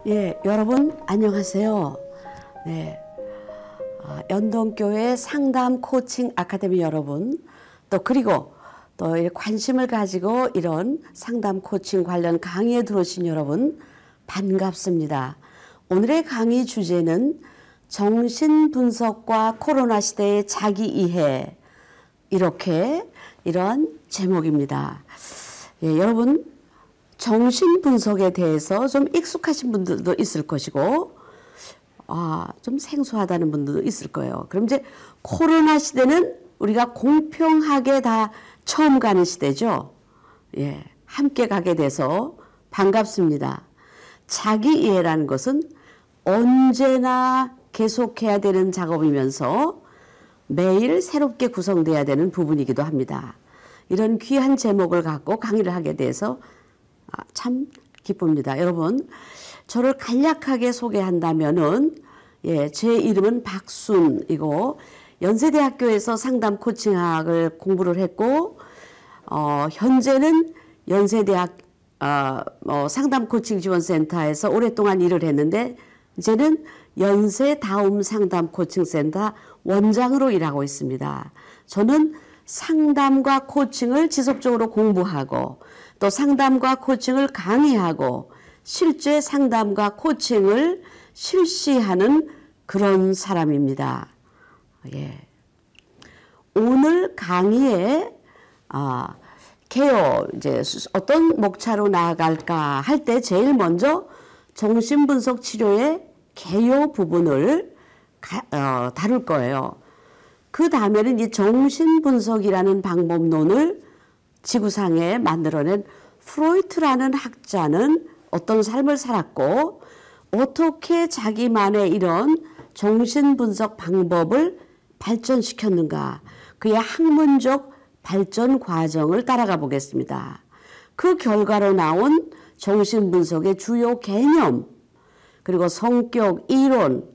예, 여러분 안녕하세요. 네, 연동교회 상담 코칭 아카데미 여러분, 또 그리고 또 관심을 가지고 이런 상담 코칭 관련 강의에 들어오신 여러분 반갑습니다. 오늘의 강의 주제는 정신분석과 코로나 시대의 자기이해, 이런 제목입니다. 예, 여러분 정신분석에 대해서 좀 익숙하신 분들도 있을 것이고 좀 생소하다는 분들도 있을 거예요. 그럼 이제 코로나 시대는 우리가 공평하게 다 처음 가는 시대죠. 예, 함께 가게 돼서 반갑습니다. 자기이해라는 것은 언제나 계속해야 되는 작업이면서 매일 새롭게 구성돼야 되는 부분이기도 합니다. 이런 귀한 제목을 갖고 강의를 하게 돼서 참 기쁩니다. 여러분, 저를 간략하게 소개한다면은, 예, 제 이름은 박순이고, 연세대학교에서 상담 코칭학을 공부를 했고, 현재는 연세대학 상담 코칭 지원센터에서 오랫동안 일을 했는데, 이제는 연세다움 상담 코칭센터 원장으로 일하고 있습니다. 저는 상담과 코칭을 지속적으로 공부하고 또 상담과 코칭을 강의하고 실제 상담과 코칭을 실시하는 그런 사람입니다. 예. 오늘 강의에 개요 이제 어떤 목차로 나아갈까 할 때 제일 먼저 정신분석 치료의 개요 부분을 다룰 거예요. 그 다음에는 이 정신분석이라는 방법론을 지구상에 만들어낸 프로이트라는 학자는 어떤 삶을 살았고 어떻게 자기만의 이런 정신분석 방법을 발전시켰는가, 그의 학문적 발전 과정을 따라가 보겠습니다. 그 결과로 나온 정신분석의 주요 개념, 그리고 성격, 이론,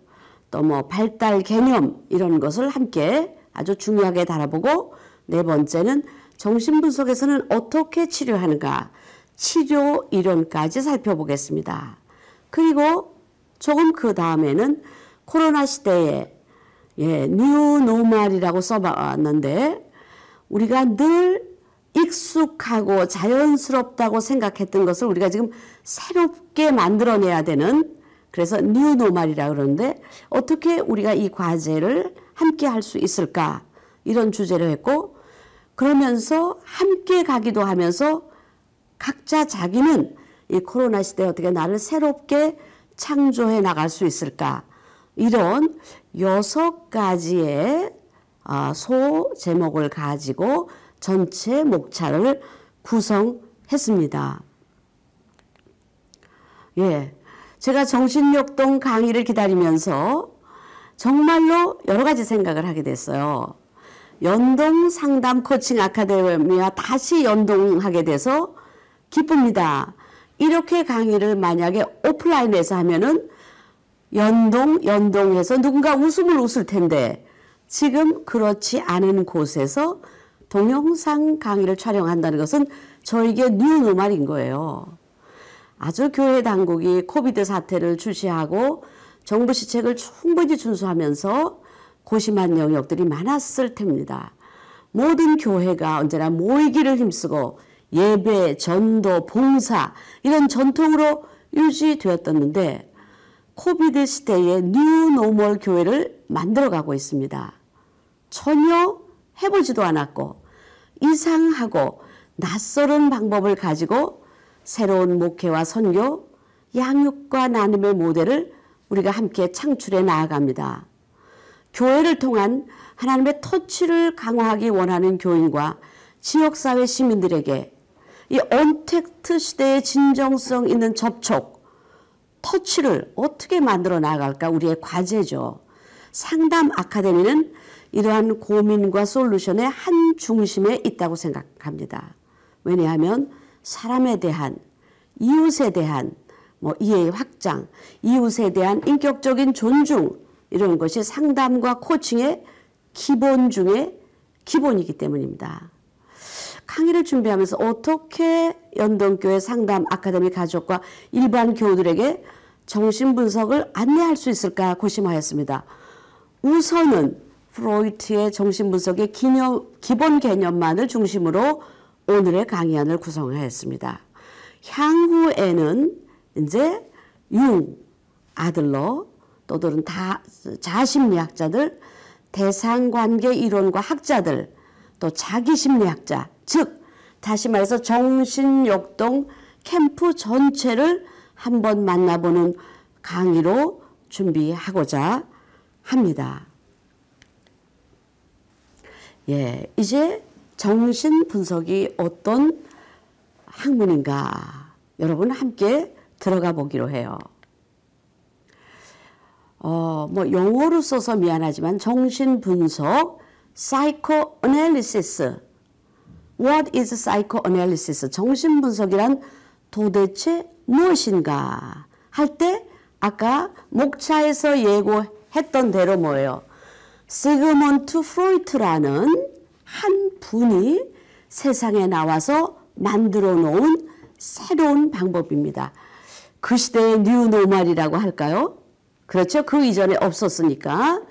또 발달 개념, 이런 것을 함께 아주 중요하게 다뤄보고, 네 번째는 정신분석에서는 어떻게 치료하는가, 치료 이론까지 살펴보겠습니다. 그리고 조금 그 다음에는 코로나 시대에 뉴노멀이라고 써봤는데, 우리가 늘 익숙하고 자연스럽다고 생각했던 것을 우리가 지금 새롭게 만들어내야 되는, 그래서 뉴노멀이라고 그러는데 어떻게 우리가 이 과제를 함께 할 수 있을까, 이런 주제를 했고, 그러면서 함께 가기도 하면서 각자 자기는 이 코로나 시대에 어떻게 나를 새롭게 창조해 나갈 수 있을까, 이런 6가지의 소 제목을 가지고 전체 목차를 구성했습니다. 예, 제가 정신역동 강의를 기다리면서 정말로 여러 가지 생각을 하게 됐어요. 연동 상담 코칭 아카데미와 다시 연동하게 돼서 기쁩니다. 이렇게 강의를 만약에 오프라인에서 하면은 연동해서 누군가 웃음을 웃을 텐데, 지금 그렇지 않은 곳에서 동영상 강의를 촬영한다는 것은 저에게 뉴노멀인 거예요. 아주 교회 당국이 코비드 사태를 주시하고 정부 시책을 충분히 준수하면서 고심한 영역들이 많았을 텐입니다. 모든 교회가 언제나 모이기를 힘쓰고 예배, 전도, 봉사, 이런 전통으로 유지되었었는데 코비드 시대에 뉴노멀 교회를 만들어가고 있습니다. 전혀 해보지도 않았고 이상하고 낯설은 방법을 가지고 새로운 목회와 선교, 양육과 나눔의 모델을 우리가 함께 창출해 나아갑니다. 교회를 통한 하나님의 터치를 강화하기 원하는 교인과 지역사회 시민들에게 이 언택트 시대의 진정성 있는 접촉, 터치를 어떻게 만들어 나갈까, 우리의 과제죠. 상담 아카데미는 이러한 고민과 솔루션의 한 중심에 있다고 생각합니다. 왜냐하면 사람에 대한, 이웃에 대한 이해의 확장, 이웃에 대한 인격적인 존중, 이런 것이 상담과 코칭의 기본 중에 기본이기 때문입니다. 강의를 준비하면서 어떻게 연동교회 상담 아카데미 가족과 일반 교우들에게 정신분석을 안내할 수 있을까 고심하였습니다. 우선은 프로이트의 정신분석의 기본 개념만을 중심으로 오늘의 강의안을 구성하였습니다. 향후에는 이제 융, 아들러, 또들은 다 자아심리학자들, 대상관계 이론과 학자들, 또 자기심리학자, 즉 다시 말해서 정신역동 캠프 전체를 한번 만나보는 강의로 준비하고자 합니다. 예, 이제 정신분석이 어떤 학문인가 여러분 함께 들어가 보기로 해요. 뭐 영어로 써서 미안하지만 정신분석, psychoanalysis. What is psychoanalysis? 정신분석이란 도대체 무엇인가 할 때 아까 목차에서 예고했던 대로 뭐예요? 시그먼트 프로이트라는 한 분이 세상에 나와서 만들어 놓은 새로운 방법입니다. 그 시대의 뉴노멀이라고 할까요? 그렇죠. 그 이전에 없었으니까.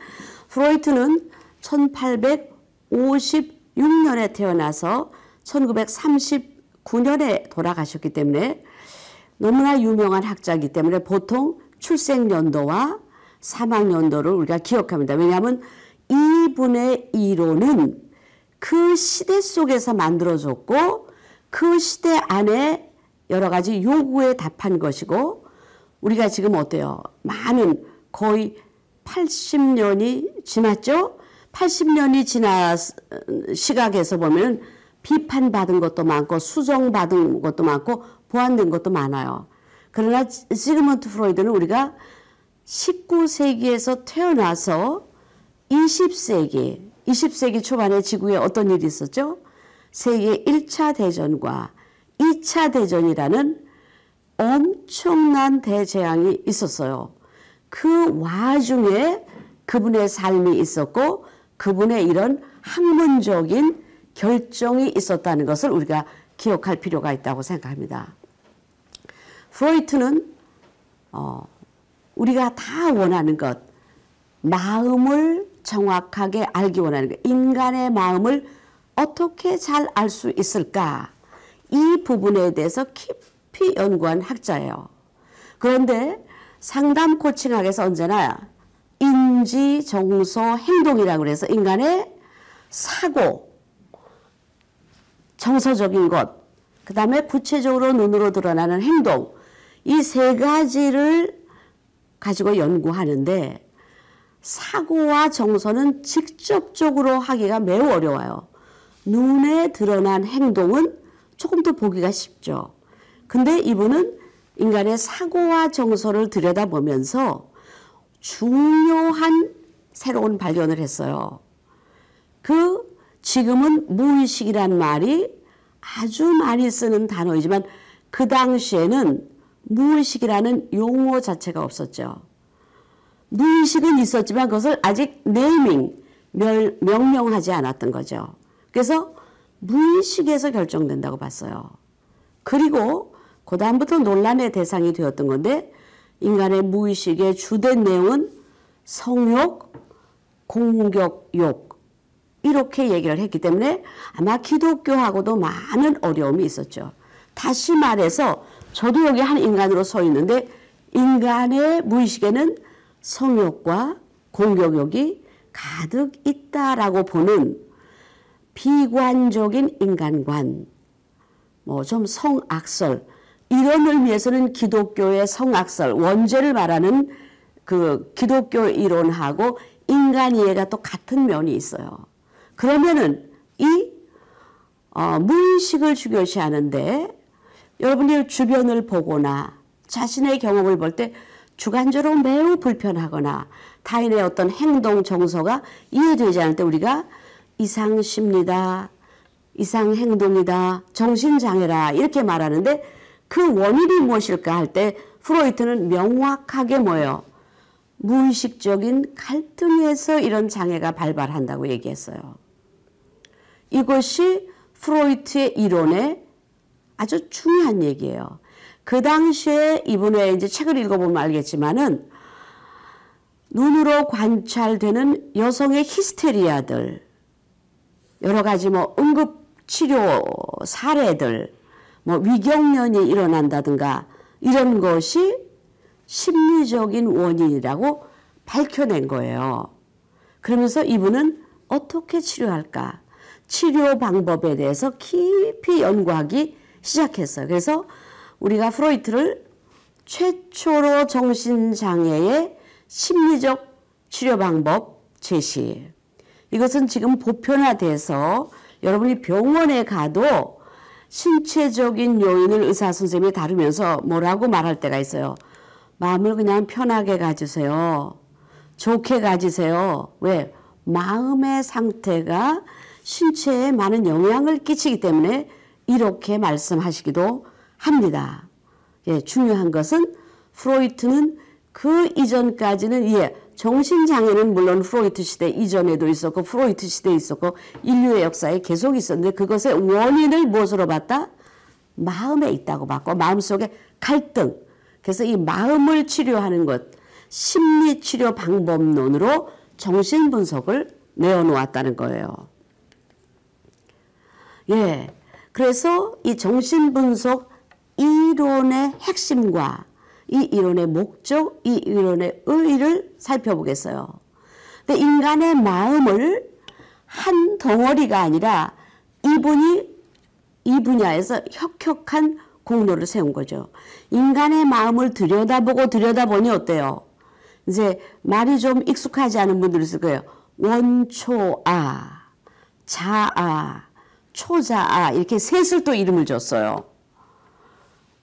프로이트는 1856년에 태어나서 1939년에 돌아가셨기 때문에 너무나 유명한 학자이기 때문에 보통 출생연도와 사망연도를 우리가 기억합니다. 왜냐하면 이분의 이론은 그 시대 속에서 만들어졌고 그 시대 안에 여러 가지 요구에 답한 것이고 우리가 지금 어때요? 많은 거의 80년이 지났죠? 80년이 지난 시각에서 보면 비판받은 것도 많고 수정받은 것도 많고 보완된 것도 많아요. 그러나 시그먼트 프로이드는 우리가 19세기에서 태어나서 20세기 초반에 지구에 어떤 일이 있었죠? 세계 1차 대전과 2차 대전이라는 엄청난 대재앙이 있었어요. 그 와중에 그분의 삶이 있었고 그분의 이런 학문적인 결정이 있었다는 것을 우리가 기억할 필요가 있다고 생각합니다. 프로이트는 우리가 다 원하는 것, 마음을 정확하게 알기 원하는 것, 인간의 마음을 어떻게 잘 알 수 있을까? 이 부분에 대해서 깊이 연구한 학자예요. 그런데 상담 코칭학에서 언제나 인지, 정서, 행동이라고 해서 인간의 사고, 정서적인 것, 그 다음에 구체적으로 눈으로 드러나는 행동, 이 세 가지를 가지고 연구하는데 사고와 정서는 직접적으로 하기가 매우 어려워요. 눈에 드러난 행동은 조금 더 보기가 쉽죠. 근데 이분은 인간의 사고와 정서를 들여다보면서 중요한 새로운 발견을 했어요. 지금은 무의식이란 말이 아주 많이 쓰는 단어이지만 그 당시에는 무의식이라는 용어 자체가 없었죠. 무의식은 있었지만 그것을 아직 명명하지 않았던 거죠. 그래서 무의식에서 결정된다고 봤어요. 그리고 그 다음부터 논란의 대상이 되었던 건데 인간의 무의식의 주된 내용은 성욕, 공격욕 이렇게 얘기를 했기 때문에 아마 기독교하고도 많은 어려움이 있었죠. 다시 말해서 저도 여기 한 인간으로 서 있는데 인간의 무의식에는 성욕과 공격욕이 가득 있다라고 보는 비관적인 인간관, 뭐 좀 성악설, 이런 의미에서는 기독교의 성악설, 원죄를 말하는 그 기독교 이론하고 인간 이해가 또 같은 면이 있어요. 그러면은 이 무의식을 중요시하는데 여러분이 주변을 보거나 자신의 경험을 볼 때 주관적으로 매우 불편하거나 타인의 어떤 행동 정서가 이해되지 않을 때 우리가 이상심리다, 이상행동이다, 정신장애라 이렇게 말하는데 그 원인이 무엇일까 할 때 프로이트는 명확하게 뭐예요? 무의식적인 갈등에서 이런 장애가 발발한다고 얘기했어요. 이것이 프로이트의 이론의 아주 중요한 얘기예요. 그 당시에 이분의 이제 책을 읽어보면 알겠지만은 눈으로 관찰되는 여성의 히스테리아들, 여러 가지 뭐 응급치료 사례들, 뭐 위경련이 일어난다든가 이런 것이 심리적인 원인이라고 밝혀낸 거예요. 그러면서 이분은 어떻게 치료할까? 치료 방법에 대해서 깊이 연구하기 시작했어요. 그래서 우리가 프로이트를 최초로 정신장애의 심리적 치료 방법 제시. 이것은 지금 보편화돼서 여러분이 병원에 가도 신체적인 요인을 의사 선생님이 다루면서 뭐라고 말할 때가 있어요. 마음을 그냥 편하게 가지세요. 좋게 가지세요. 왜? 마음의 상태가 신체에 많은 영향을 끼치기 때문에 이렇게 말씀하시기도 합니다. 예, 중요한 것은 프로이트는 그 이전까지는 정신장애는 물론 프로이트 시대 이전에도 있었고 프로이트 시대에 있었고 인류의 역사에 계속 있었는데 그것의 원인을 무엇으로 봤다? 마음에 있다고 봤고 마음속에 갈등. 그래서 이 마음을 치료하는 것, 심리치료 방법론으로 정신분석을 내어놓았다는 거예요. 예, 그래서 이 정신분석 이론의 핵심과 이 이론의 목적, 이 이론의 의의를 살펴보겠어요. 근데 인간의 마음을 한 덩어리가 아니라 이분이 이 분야에서 혁혁한 공로를 세운 거죠. 인간의 마음을 들여다보니 어때요? 이제 말이 좀 익숙하지 않은 분들이 있을 거예요. 원초아, 자아, 초자아 이렇게 셋을 또 이름을 줬어요.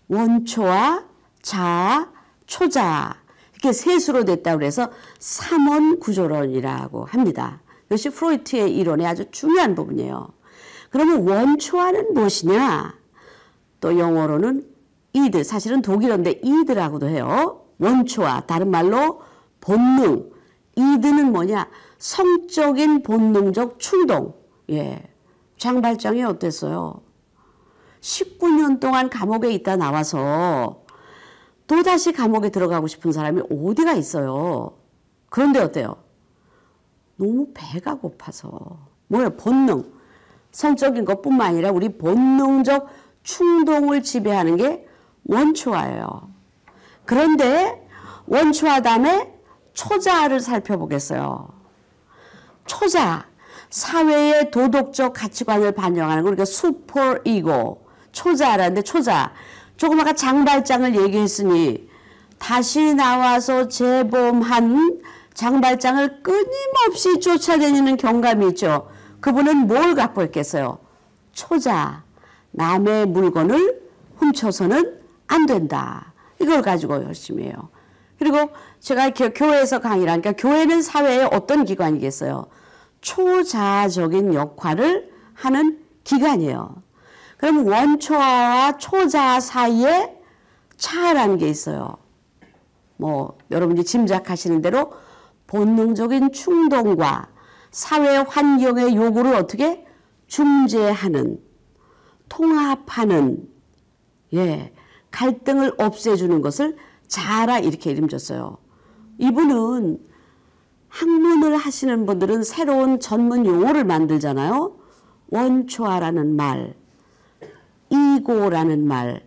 원초아, 자아, 초자아 이렇게 셋으로 됐다고 해서 삼원 구조론이라고 합니다. 이것이 프로이트의 이론의 아주 중요한 부분이에요. 그러면 원초아는 무엇이냐? 또 영어로는 이드, 사실은 독일어인데 이드라고도 해요. 원초아, 다른 말로 본능. 이드는 뭐냐? 성적인 본능적 충동. 예, 장발장이 어땠어요? 19년 동안 감옥에 있다 나와서 또다시 감옥에 들어가고 싶은 사람이 어디가 있어요? 그런데 어때요? 너무 배가 고파서. 뭐예요? 본능. 성적인 것뿐만 아니라 우리 본능적 충동을 지배하는 게 원초아예요. 그런데 원초아 다음에 초자아를 살펴보겠어요. 초자아. 사회의 도덕적 가치관을 반영하는 거 우리가 슈퍼 이고 초자아라는데 초자아. 조금 아까 장발장을 얘기했으니 다시 나와서 재범한 장발장을 끊임없이 쫓아다니는 경감이 있죠. 그분은 뭘 갖고 있겠어요? 초자아. 남의 물건을 훔쳐서는 안 된다. 이걸 가지고 열심히 해요. 그리고 제가 교회에서 강의를 하니까 교회는 사회의 어떤 기관이겠어요? 초자아적인 역할을 하는 기관이에요. 그럼 원초아와 초자아 사이에 차라는 게 있어요. 뭐 여러분이 짐작하시는 대로 본능적인 충동과 사회 환경의 요구를 어떻게 중재하는, 통합하는, 예, 갈등을 없애주는 것을 자아라 이렇게 이름 줬어요. 이분은 학문을 하시는 분들은 새로운 전문 용어를 만들잖아요. 원초아라는 말, 이고라는 말,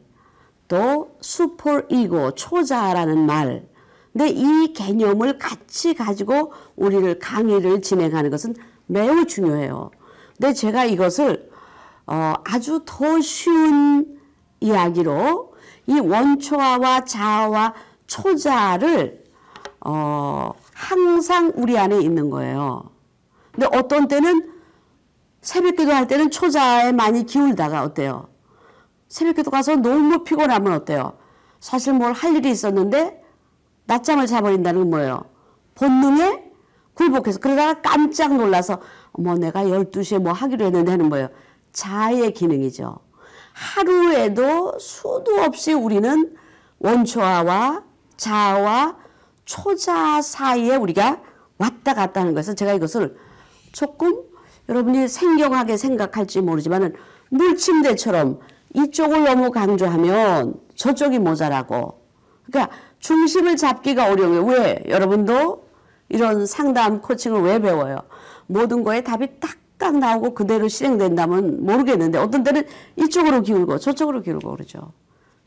또 슈퍼 이고, 초자아라는 말. 근데 이 개념을 같이 가지고 우리를 강의를 진행하는 것은 매우 중요해요. 근데 제가 이것을 아주 더 쉬운 이야기로 이 원초아와 자아와 초자아를 항상 우리 안에 있는 거예요. 근데 어떤 때는 새벽기도 할 때는 초자아에 많이 기울다가 어때요? 새벽기도 가서 너무 피곤하면 어때요? 사실 뭘 할 일이 있었는데 낮잠을 자버린다는 건 뭐예요? 본능에 굴복해서 그러다가 깜짝 놀라서 어머 내가 12시에 뭐 하기로 했는데 하는 거예요. 자아의 기능이죠. 하루에도 수도 없이 우리는 원초아와 자아와 초자아 사이에 우리가 왔다 갔다 하는 거에서 제가 이것을 조금 여러분이 생경하게 생각할지 모르지만 물침대처럼 이쪽을 너무 강조하면 저쪽이 모자라고. 그러니까 중심을 잡기가 어려운 거예요. 왜? 여러분도 이런 상담 코칭을 왜 배워요? 모든 거에 답이 딱딱 나오고 그대로 실행된다면 모르겠는데 어떤 때는 이쪽으로 기울고 저쪽으로 기울고 그러죠.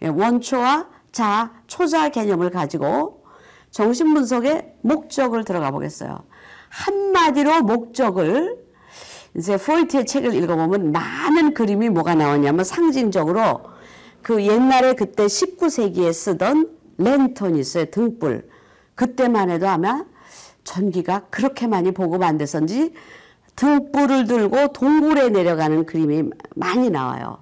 예, 원초와 자, 초자 개념을 가지고 정신분석의 목적을 들어가 보겠어요. 한마디로 목적을 이제 프로이트의 책을 읽어보면 많은 그림이 뭐가 나왔냐면 상징적으로 그 옛날에 그때 19세기에 쓰던 랜턴이 있어요. 등불. 그때만 해도 아마 전기가 그렇게 많이 보급 안 돼서인지 등불을 들고 동굴에 내려가는 그림이 많이 나와요.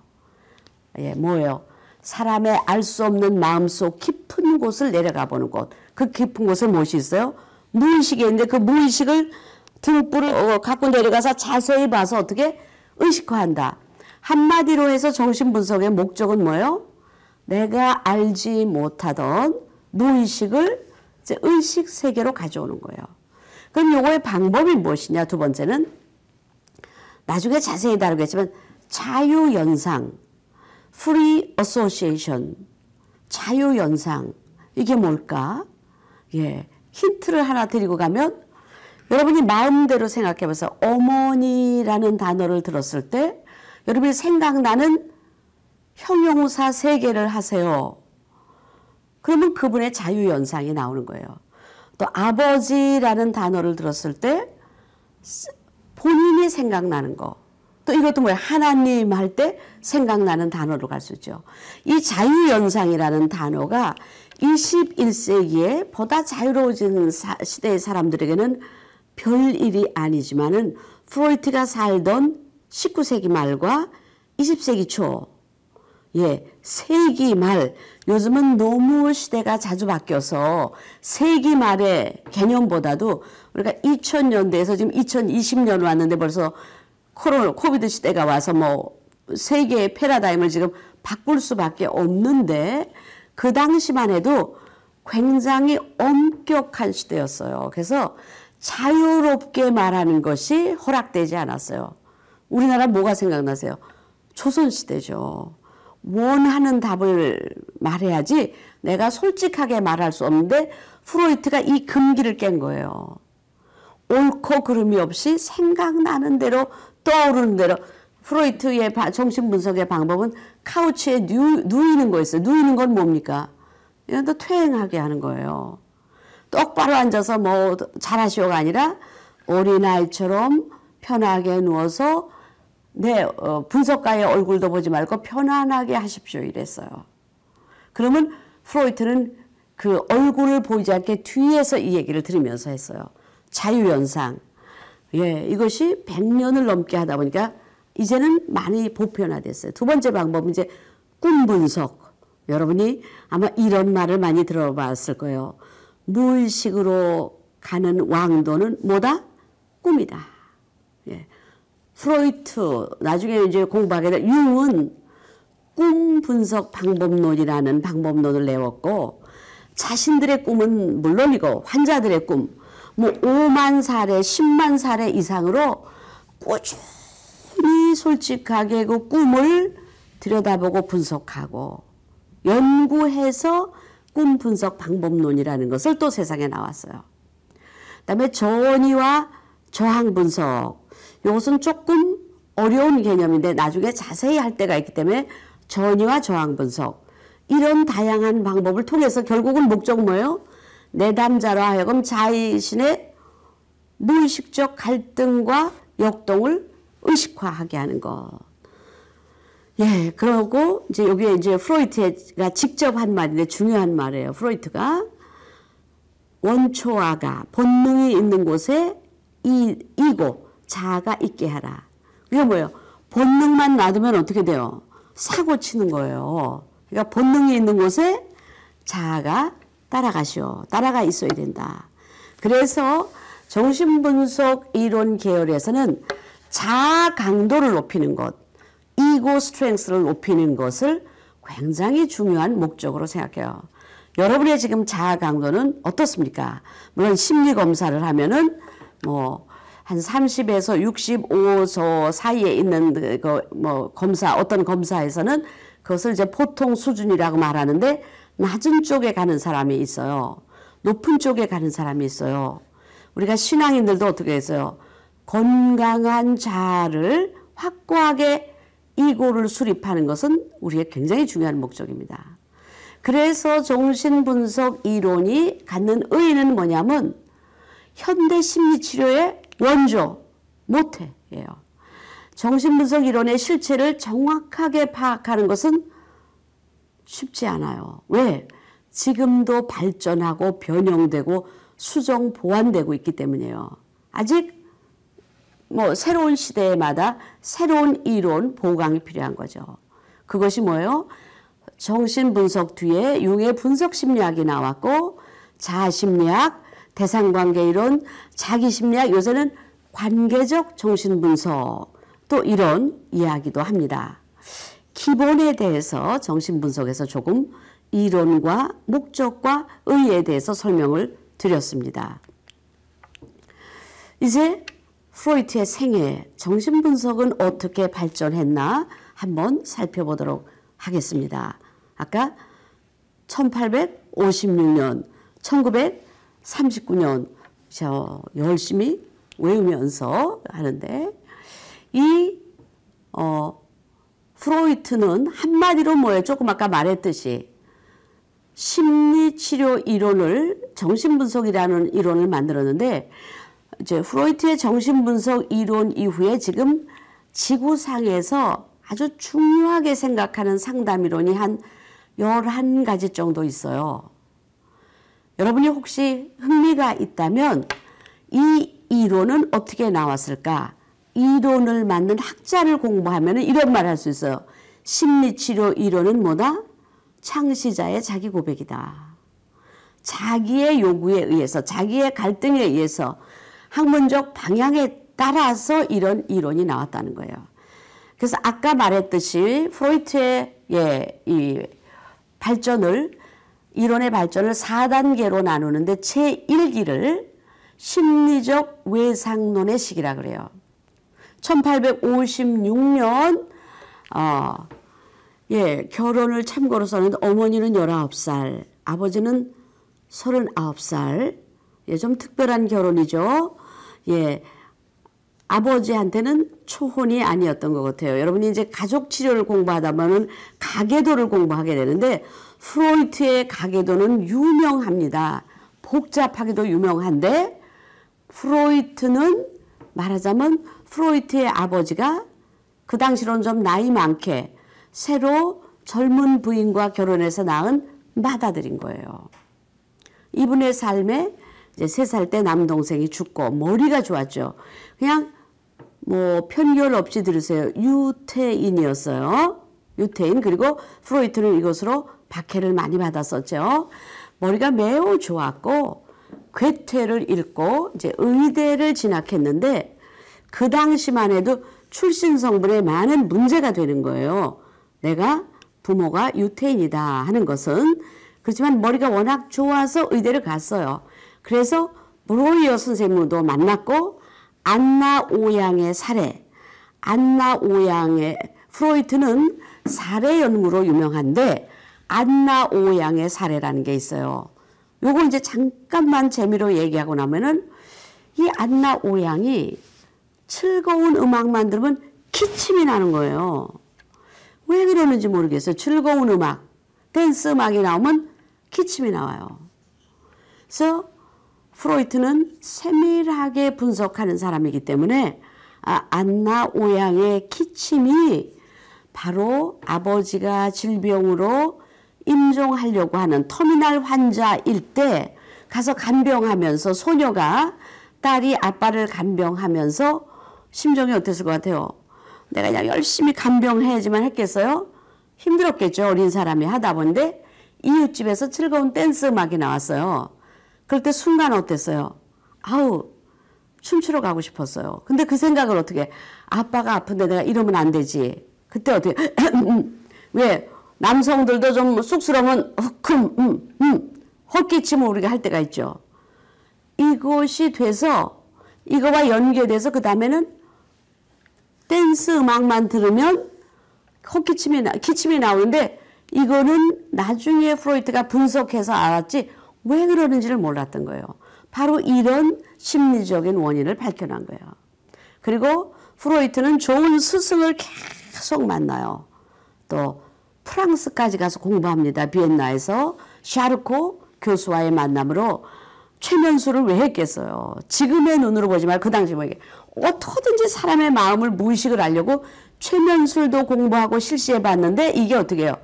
예, 뭐예요? 사람의 알 수 없는 마음속 깊은 곳을 내려가 보는 곳. 그 깊은 곳에 무엇이 있어요? 무의식이 있는데 그 무의식을 등불을 갖고 내려가서 자세히 봐서 어떻게 의식화한다. 한마디로 해서 정신분석의 목적은 뭐예요? 내가 알지 못하던 무의식을 이제 의식 세계로 가져오는 거예요. 그럼 요거의 방법이 무엇이냐? 두 번째는 나중에 자세히 다루겠지만 자유연상, free association, 자유연상 이게 뭘까? 예, 힌트를 하나 드리고 가면 여러분이 마음대로 생각해 보세요. 어머니라는 단어를 들었을 때 여러분이 생각나는 형용사 3개를 하세요. 그러면 그분의 자유연상이 나오는 거예요. 또 아버지라는 단어를 들었을 때 본인이 생각나는 거. 또 이것도 뭐예요? 하나님 할 때 생각나는 단어로 갈 수 있죠. 이 자유연상이라는 단어가 21세기에 보다 자유로워진 시대의 사람들에게는 별일이 아니지만은 프로이트가 살던 19세기 말과 20세기 초, 예, 세기 말, 요즘은 너무 시대가 자주 바뀌어서 세기 말의 개념보다도 우리가 2000년대에서 지금 2020년 왔는데 벌써 코비드 시대가 와서 뭐 세계의 패러다임을 지금 바꿀 수밖에 없는데 그 당시만 해도 굉장히 엄격한 시대였어요. 그래서 자유롭게 말하는 것이 허락되지 않았어요. 우리나라 뭐가 생각나세요? 조선시대죠. 원하는 답을 말해야지 내가 솔직하게 말할 수 없는데 프로이트가 이 금기를 깬 거예요. 옳고 그름이 없이 생각나는 대로 떠오르는 대로. 프로이트의 정신분석의 방법은 카우치에 누이는 거였어요. 누이는 건 뭡니까? 이건 또 퇴행하게 하는 거예요. 똑바로 앉아서 뭐 잘하시오가 아니라 어린아이처럼 편하게 누워서 내 분석가의 얼굴도 보지 말고 편안하게 하십시오 이랬어요. 그러면 프로이트는 그 얼굴을 보이지 않게 뒤에서 이 얘기를 들으면서 했어요. 자유연상. 예, 이것이 100년을 넘게 하다 보니까 이제는 많이 보편화됐어요. 두 번째 방법은 이제 꿈 분석. 여러분이 아마 이런 말을 많이 들어봤을 거예요. 무의식으로 가는 왕도는 뭐다? 꿈이다. 예. 프로이트, 나중에 이제 공부하게 될 융은 꿈 분석 방법론이라는 방법론을 내웠고, 자신들의 꿈은 물론이고, 환자들의 꿈, 뭐 5만 사례, 10만 사례 이상으로 꾸준히 솔직하게 그 꿈을 들여다보고 분석하고, 연구해서 꿈 분석 방법론이라는 것을 또 세상에 나왔어요. 그 다음에 전이와 저항 분석. 이것은 조금 어려운 개념인데 나중에 자세히 할 때가 있기 때문에 전이와 저항 분석. 이런 다양한 방법을 통해서 결국은 목적은 뭐예요? 내담자로 하여금 자신의 무의식적 갈등과 역동을 의식화하게 하는 것. 예, 그러고 이제 여기에 이제 프로이트가 직접 한 말인데 중요한 말이에요. 프로이트가 원초아가 본능이 있는 곳에 이고 자아가 있게 하라. 이게 뭐예요? 본능만 놔두면 어떻게 돼요? 사고 치는 거예요. 그러니까 본능이 있는 곳에 자아가 따라가시오. 따라가 있어야 된다. 그래서 정신분석 이론 계열에서는 자아 강도를 높이는 것, 이고 스트렝스를 높이는 것을 굉장히 중요한 목적으로 생각해요. 여러분의 지금 자아 강도는 어떻습니까? 물론 심리 검사를 하면은 뭐 한 30에서 65소 사이에 있는 그 뭐 검사, 어떤 검사에서는 그것을 이제 보통 수준이라고 말하는데 낮은 쪽에 가는 사람이 있어요. 높은 쪽에 가는 사람이 있어요. 우리가 신앙인들도 어떻게 했어요? 건강한 자아를 확고하게 이고를 수립하는 것은 우리의 굉장히 중요한 목적입니다. 그래서 정신분석 이론이 갖는 의의는 뭐냐면 현대 심리치료의 원조, 모태예요. 정신분석 이론의 실체를 정확하게 파악하는 것은 쉽지 않아요. 왜? 지금도 발전하고 변형되고 수정 보완되고 있기 때문이에요. 아직 뭐 새로운 시대마다 새로운 이론 보강이 필요한 거죠. 그것이 뭐예요? 정신분석 뒤에 융의 분석심리학이 나왔고 자아심리학, 대상관계이론, 자기심리학, 요새는 관계적 정신분석 또 이런 이야기도 합니다. 기본에 대해서 정신분석에서 조금 이론과 목적과 의의에 대해서 설명을 드렸습니다. 이제 프로이트의 생애, 정신분석은 어떻게 발전했나 한번 살펴보도록 하겠습니다. 아까 1856년, 1939년 저 열심히 외우면서 하는데 이 프로이트는 한마디로 뭐예요? 조금 아까 말했듯이 심리치료 이론을 정신분석이라는 이론을 만들었는데 이제 프로이트의 정신분석 이론 이후에 지금 지구상에서 아주 중요하게 생각하는 상담 이론이 한 11가지 정도 있어요. 여러분이 혹시 흥미가 있다면 이 이론은 어떻게 나왔을까? 이론을 만든 학자를 공부하면 이런 말 할 수 있어요. 심리치료 이론은 뭐다? 창시자의 자기 고백이다. 자기의 요구에 의해서, 자기의 갈등에 의해서 학문적 방향에 따라서 이런 이론이 나왔다는 거예요. 그래서 아까 말했듯이 프로이트의 이 발전을, 이론의 발전을 4단계로 나누는데 제1기를 심리적 외상론의 시기라 그래요. 1856년 결혼을 참고로 했는데 어머니는 19살, 아버지는 39살. 좀 특별한 결혼이죠. 아버지한테는 초혼이 아니었던 것 같아요. 여러분이 이제 가족 치료를 공부하다 보면 가계도를 공부하게 되는데 프로이트의 가계도는 유명합니다. 복잡하기도 유명한데 프로이트는 말하자면 프로이트의 아버지가 그 당시로는 좀 나이 많게 새로 젊은 부인과 결혼해서 낳은 맏아들인 거예요. 이분의 삶에 이제 3살 때 남동생이 죽고 머리가 좋았죠. 그냥 뭐 편견 없이 들으세요. 유태인이었어요. 유태인. 그리고 프로이트는 이것으로 박해를 많이 받았었죠. 머리가 매우 좋았고 괴테를 읽고 이제 의대를 진학했는데 그 당시만 해도 출신 성분에 많은 문제가 되는 거예요. 내가 부모가 유태인이다 하는 것은. 그렇지만 머리가 워낙 좋아서 의대를 갔어요. 그래서 브로이어 선생님도 만났고 안나 오양의 사례, 안나 오양의 프로이트는 사례 연구로 유명한데 안나 오양의 사례라는 게 있어요. 요거 이제 잠깐만 재미로 얘기하고 나면은 이 안나 오양이 즐거운 음악만 들으면 기침이 나는 거예요. 왜 그러는지 모르겠어요. 즐거운 음악, 댄스 음악이 나오면 기침이 나와요. 그래서 프로이트는 세밀하게 분석하는 사람이기 때문에 안나 오양의 기침이 바로 아버지가 질병으로 임종하려고 하는 터미널 환자일 때 가서 간병하면서 소녀가 딸이 아빠를 간병하면서 심정이 어땠을 것 같아요? 내가 그냥 열심히 간병해야지만 했겠어요? 힘들었겠죠. 어린 사람이 하다 보는데 이웃집에서 즐거운 댄스 음악이 나왔어요. 그럴 때 순간 어땠어요? 아우 춤추러 가고 싶었어요. 근데 그 생각을 어떻게 아빠가 아픈데 내가 이러면 안 되지. 그때 어떻게 왜 남성들도 좀 쑥스러우면 헛기침을 우리가 할 때가 있죠. 이것이 돼서 이거와 연계돼서 그 다음에는 댄스 음악만 들으면 기침이 나오는데 이거는 나중에 프로이트가 분석해서 알았지 왜 그러는지를 몰랐던 거예요. 바로 이런 심리적인 원인을 밝혀낸 거예요. 그리고 프로이트는 좋은 스승을 계속 만나요. 또 프랑스까지 가서 공부합니다. 비엔나에서 샤르코 교수와의 만남으로 최면술을 왜 했겠어요. 지금의 눈으로 보지 말고 그 당시 뭐 이게 어떻게든지 사람의 마음을 무의식을 알려고 최면술도 공부하고 실시해 봤는데 이게 어떻게 해요.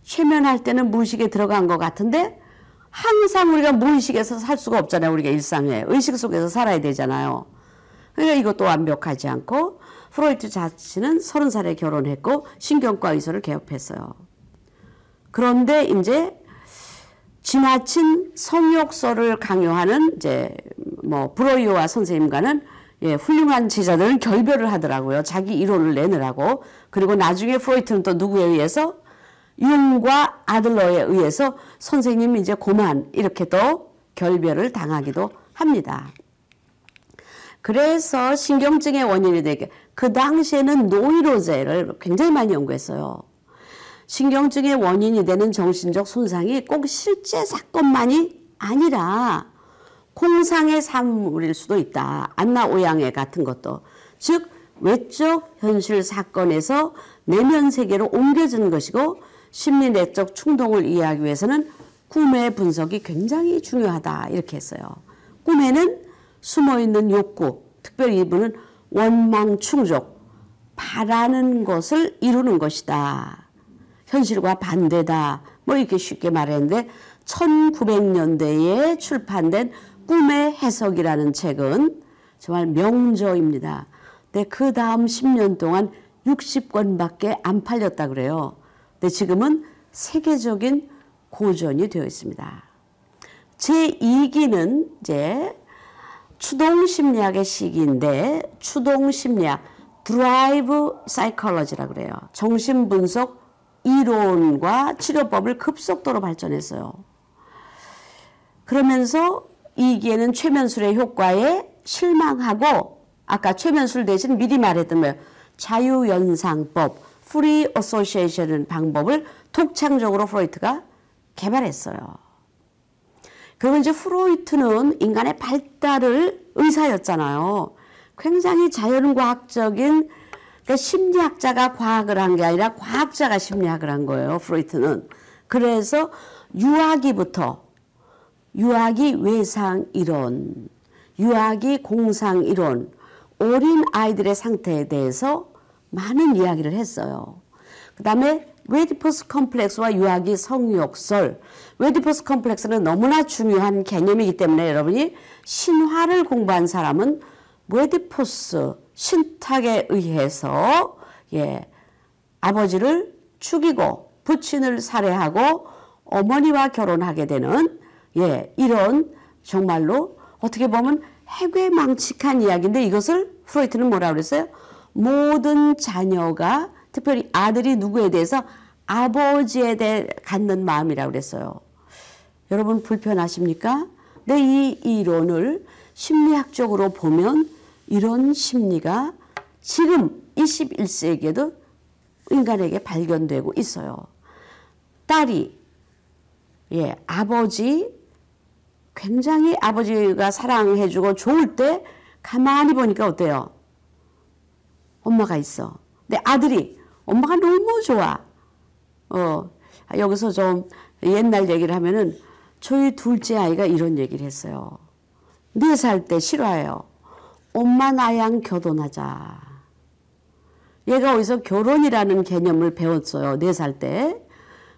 최면할 때는 무의식에 들어간 것 같은데 항상 우리가 무의식에서 살 수가 없잖아요. 우리가 일상에 의식 속에서 살아야 되잖아요. 그러니까 이것도 완벽하지 않고 프로이트 자신은 30살에 결혼했고 신경과 의사를 개업했어요. 그런데 이제 지나친 성욕설을 강요하는 이제 뭐 브로이어와 선생님과는 훌륭한 제자들은 결별을 하더라고요. 자기 이론을 내느라고. 그리고 나중에 프로이트는 또 누구에 의해서 융과 아들러에 의해서 선생님 이제 고만 이렇게 또 결별을 당하기도 합니다. 그래서 신경증의 원인이 되게 그 당시에는 노이로제를 굉장히 많이 연구했어요. 신경증의 원인이 되는 정신적 손상이 꼭 실제 사건만이 아니라 공상의 산물일 수도 있다. 안나 오양애 같은 것도. 즉 외적 현실 사건에서 내면 세계로 옮겨진 것이고 심리 내적 충동을 이해하기 위해서는 꿈의 분석이 굉장히 중요하다. 이렇게 했어요. 꿈에는 숨어있는 욕구, 특별히 이분은 원망, 충족, 바라는 것을 이루는 것이다. 현실과 반대다. 뭐 이렇게 쉽게 말했는데 1900년대에 출판된 꿈의 해석이라는 책은 정말 명저입니다. 근데 그 다음 10년 동안 60권밖에 안 팔렸다 그래요. 근데 지금은 세계적인 고전이 되어 있습니다. 제2기는 이제 추동심리학의 시기인데 추동심리학, 드라이브 사이콜로지라고 그래요. 정신분석 이론과 치료법을 급속도로 발전했어요. 그러면서 2기에는 최면술의 효과에 실망하고 아까 최면술 대신 미리 말했던 거예요. 자유연상법, 프리 어소시에이션 방법을 독창적으로 프로이트가 개발했어요. 그리고 이제 프로이트는 인간의 발달을 의사였잖아요. 굉장히 자연과학적인 그러니까 심리학자가 과학을 한 게 아니라 과학자가 심리학을 한 거예요. 프로이트는. 그래서 유아기부터 유아기 외상이론, 유아기 공상이론, 어린 아이들의 상태에 대해서 많은 이야기를 했어요. 그 다음에 웨디퍼스 컴플렉스와 유아기 성욕설. 웨디퍼스 컴플렉스는 너무나 중요한 개념이기 때문에 여러분이 신화를 공부한 사람은 웨디퍼스 신탁에 의해서 아버지를 죽이고 부친을 살해하고 어머니와 결혼하게 되는 이런 정말로 어떻게 보면 해괴망측한 이야기인데 이것을 프로이트는 뭐라고 그랬어요? 모든 자녀가 특별히 아들이 누구에 대해서 아버지에 대해 갖는 마음이라고 그랬어요. 여러분 불편하십니까? 근데 이 이론을 심리학적으로 보면 이런 심리가 지금 21세기에도 인간에게 발견되고 있어요. 딸이 아버지 굉장히 아버지가 사랑해주고 좋을 때 가만히 보니까 어때요? 엄마가 있어. 근데 아들이 엄마가 너무 좋아. 여기서 좀 옛날 얘기를 하면은 저희 둘째 아이가 이런 얘기를 했어요. 4살 때 실화예요. 엄마 나랑 결혼하자. 얘가 어디서 결혼이라는 개념을 배웠어요. 4살 때.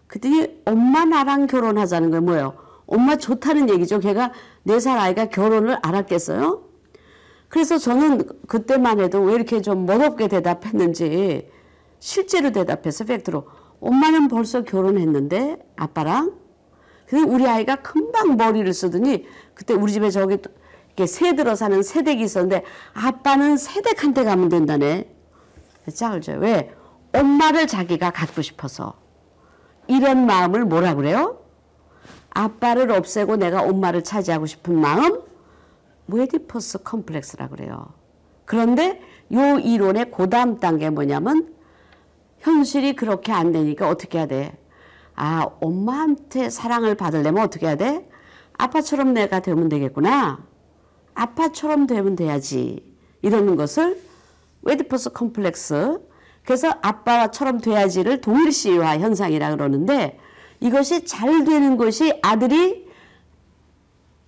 그랬더니 엄마 나랑 결혼하자는 게 뭐예요? 엄마 좋다는 얘기죠. 걔가 4살 아이가 결혼을 알았겠어요? 그래서 저는 그때만 해도 왜 이렇게 좀 멋없게 대답했는지 실제로 대답해서 팩트로 엄마는 벌써 결혼했는데 아빠랑 근데 우리 아이가 금방 머리를 쓰더니 그때 우리 집에 저기 이렇게 새 들어 사는 새댁이 있었는데 아빠는 새댁한테 가면 된다네. 짝을 줘요. 왜? 엄마를 자기가 갖고 싶어서. 이런 마음을 뭐라 그래요? 아빠를 없애고 내가 엄마를 차지하고 싶은 마음? 웨디퍼스 컴플렉스라고 그래요. 그런데 이 이론의 고다음 단계 뭐냐면 현실이 그렇게 안 되니까 어떻게 해야 돼? 아, 엄마한테 사랑을 받으려면 어떻게 해야 돼? 아빠처럼 내가 되면 되겠구나. 아빠처럼 되면 돼야지. 이러는 것을 오이디푸스 컴플렉스. 그래서 아빠처럼 돼야지를 동일시화 현상이라 그러는데, 이것이 잘 되는 것이 아들이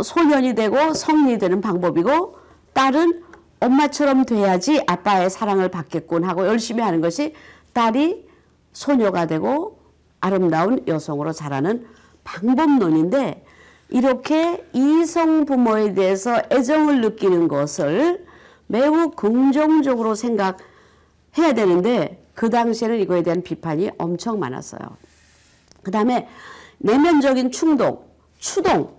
소년이 되고 성인이 되는 방법이고, 딸은 엄마처럼 돼야지 아빠의 사랑을 받겠군 하고 열심히 하는 것이 딸이 소녀가 되고 아름다운 여성으로 자라는 방법론인데, 이렇게 이성 부모에 대해서 애정을 느끼는 것을 매우 긍정적으로 생각해야 되는데, 그 당시에는 이거에 대한 비판이 엄청 많았어요. 그 다음에 내면적인 충동, 추동,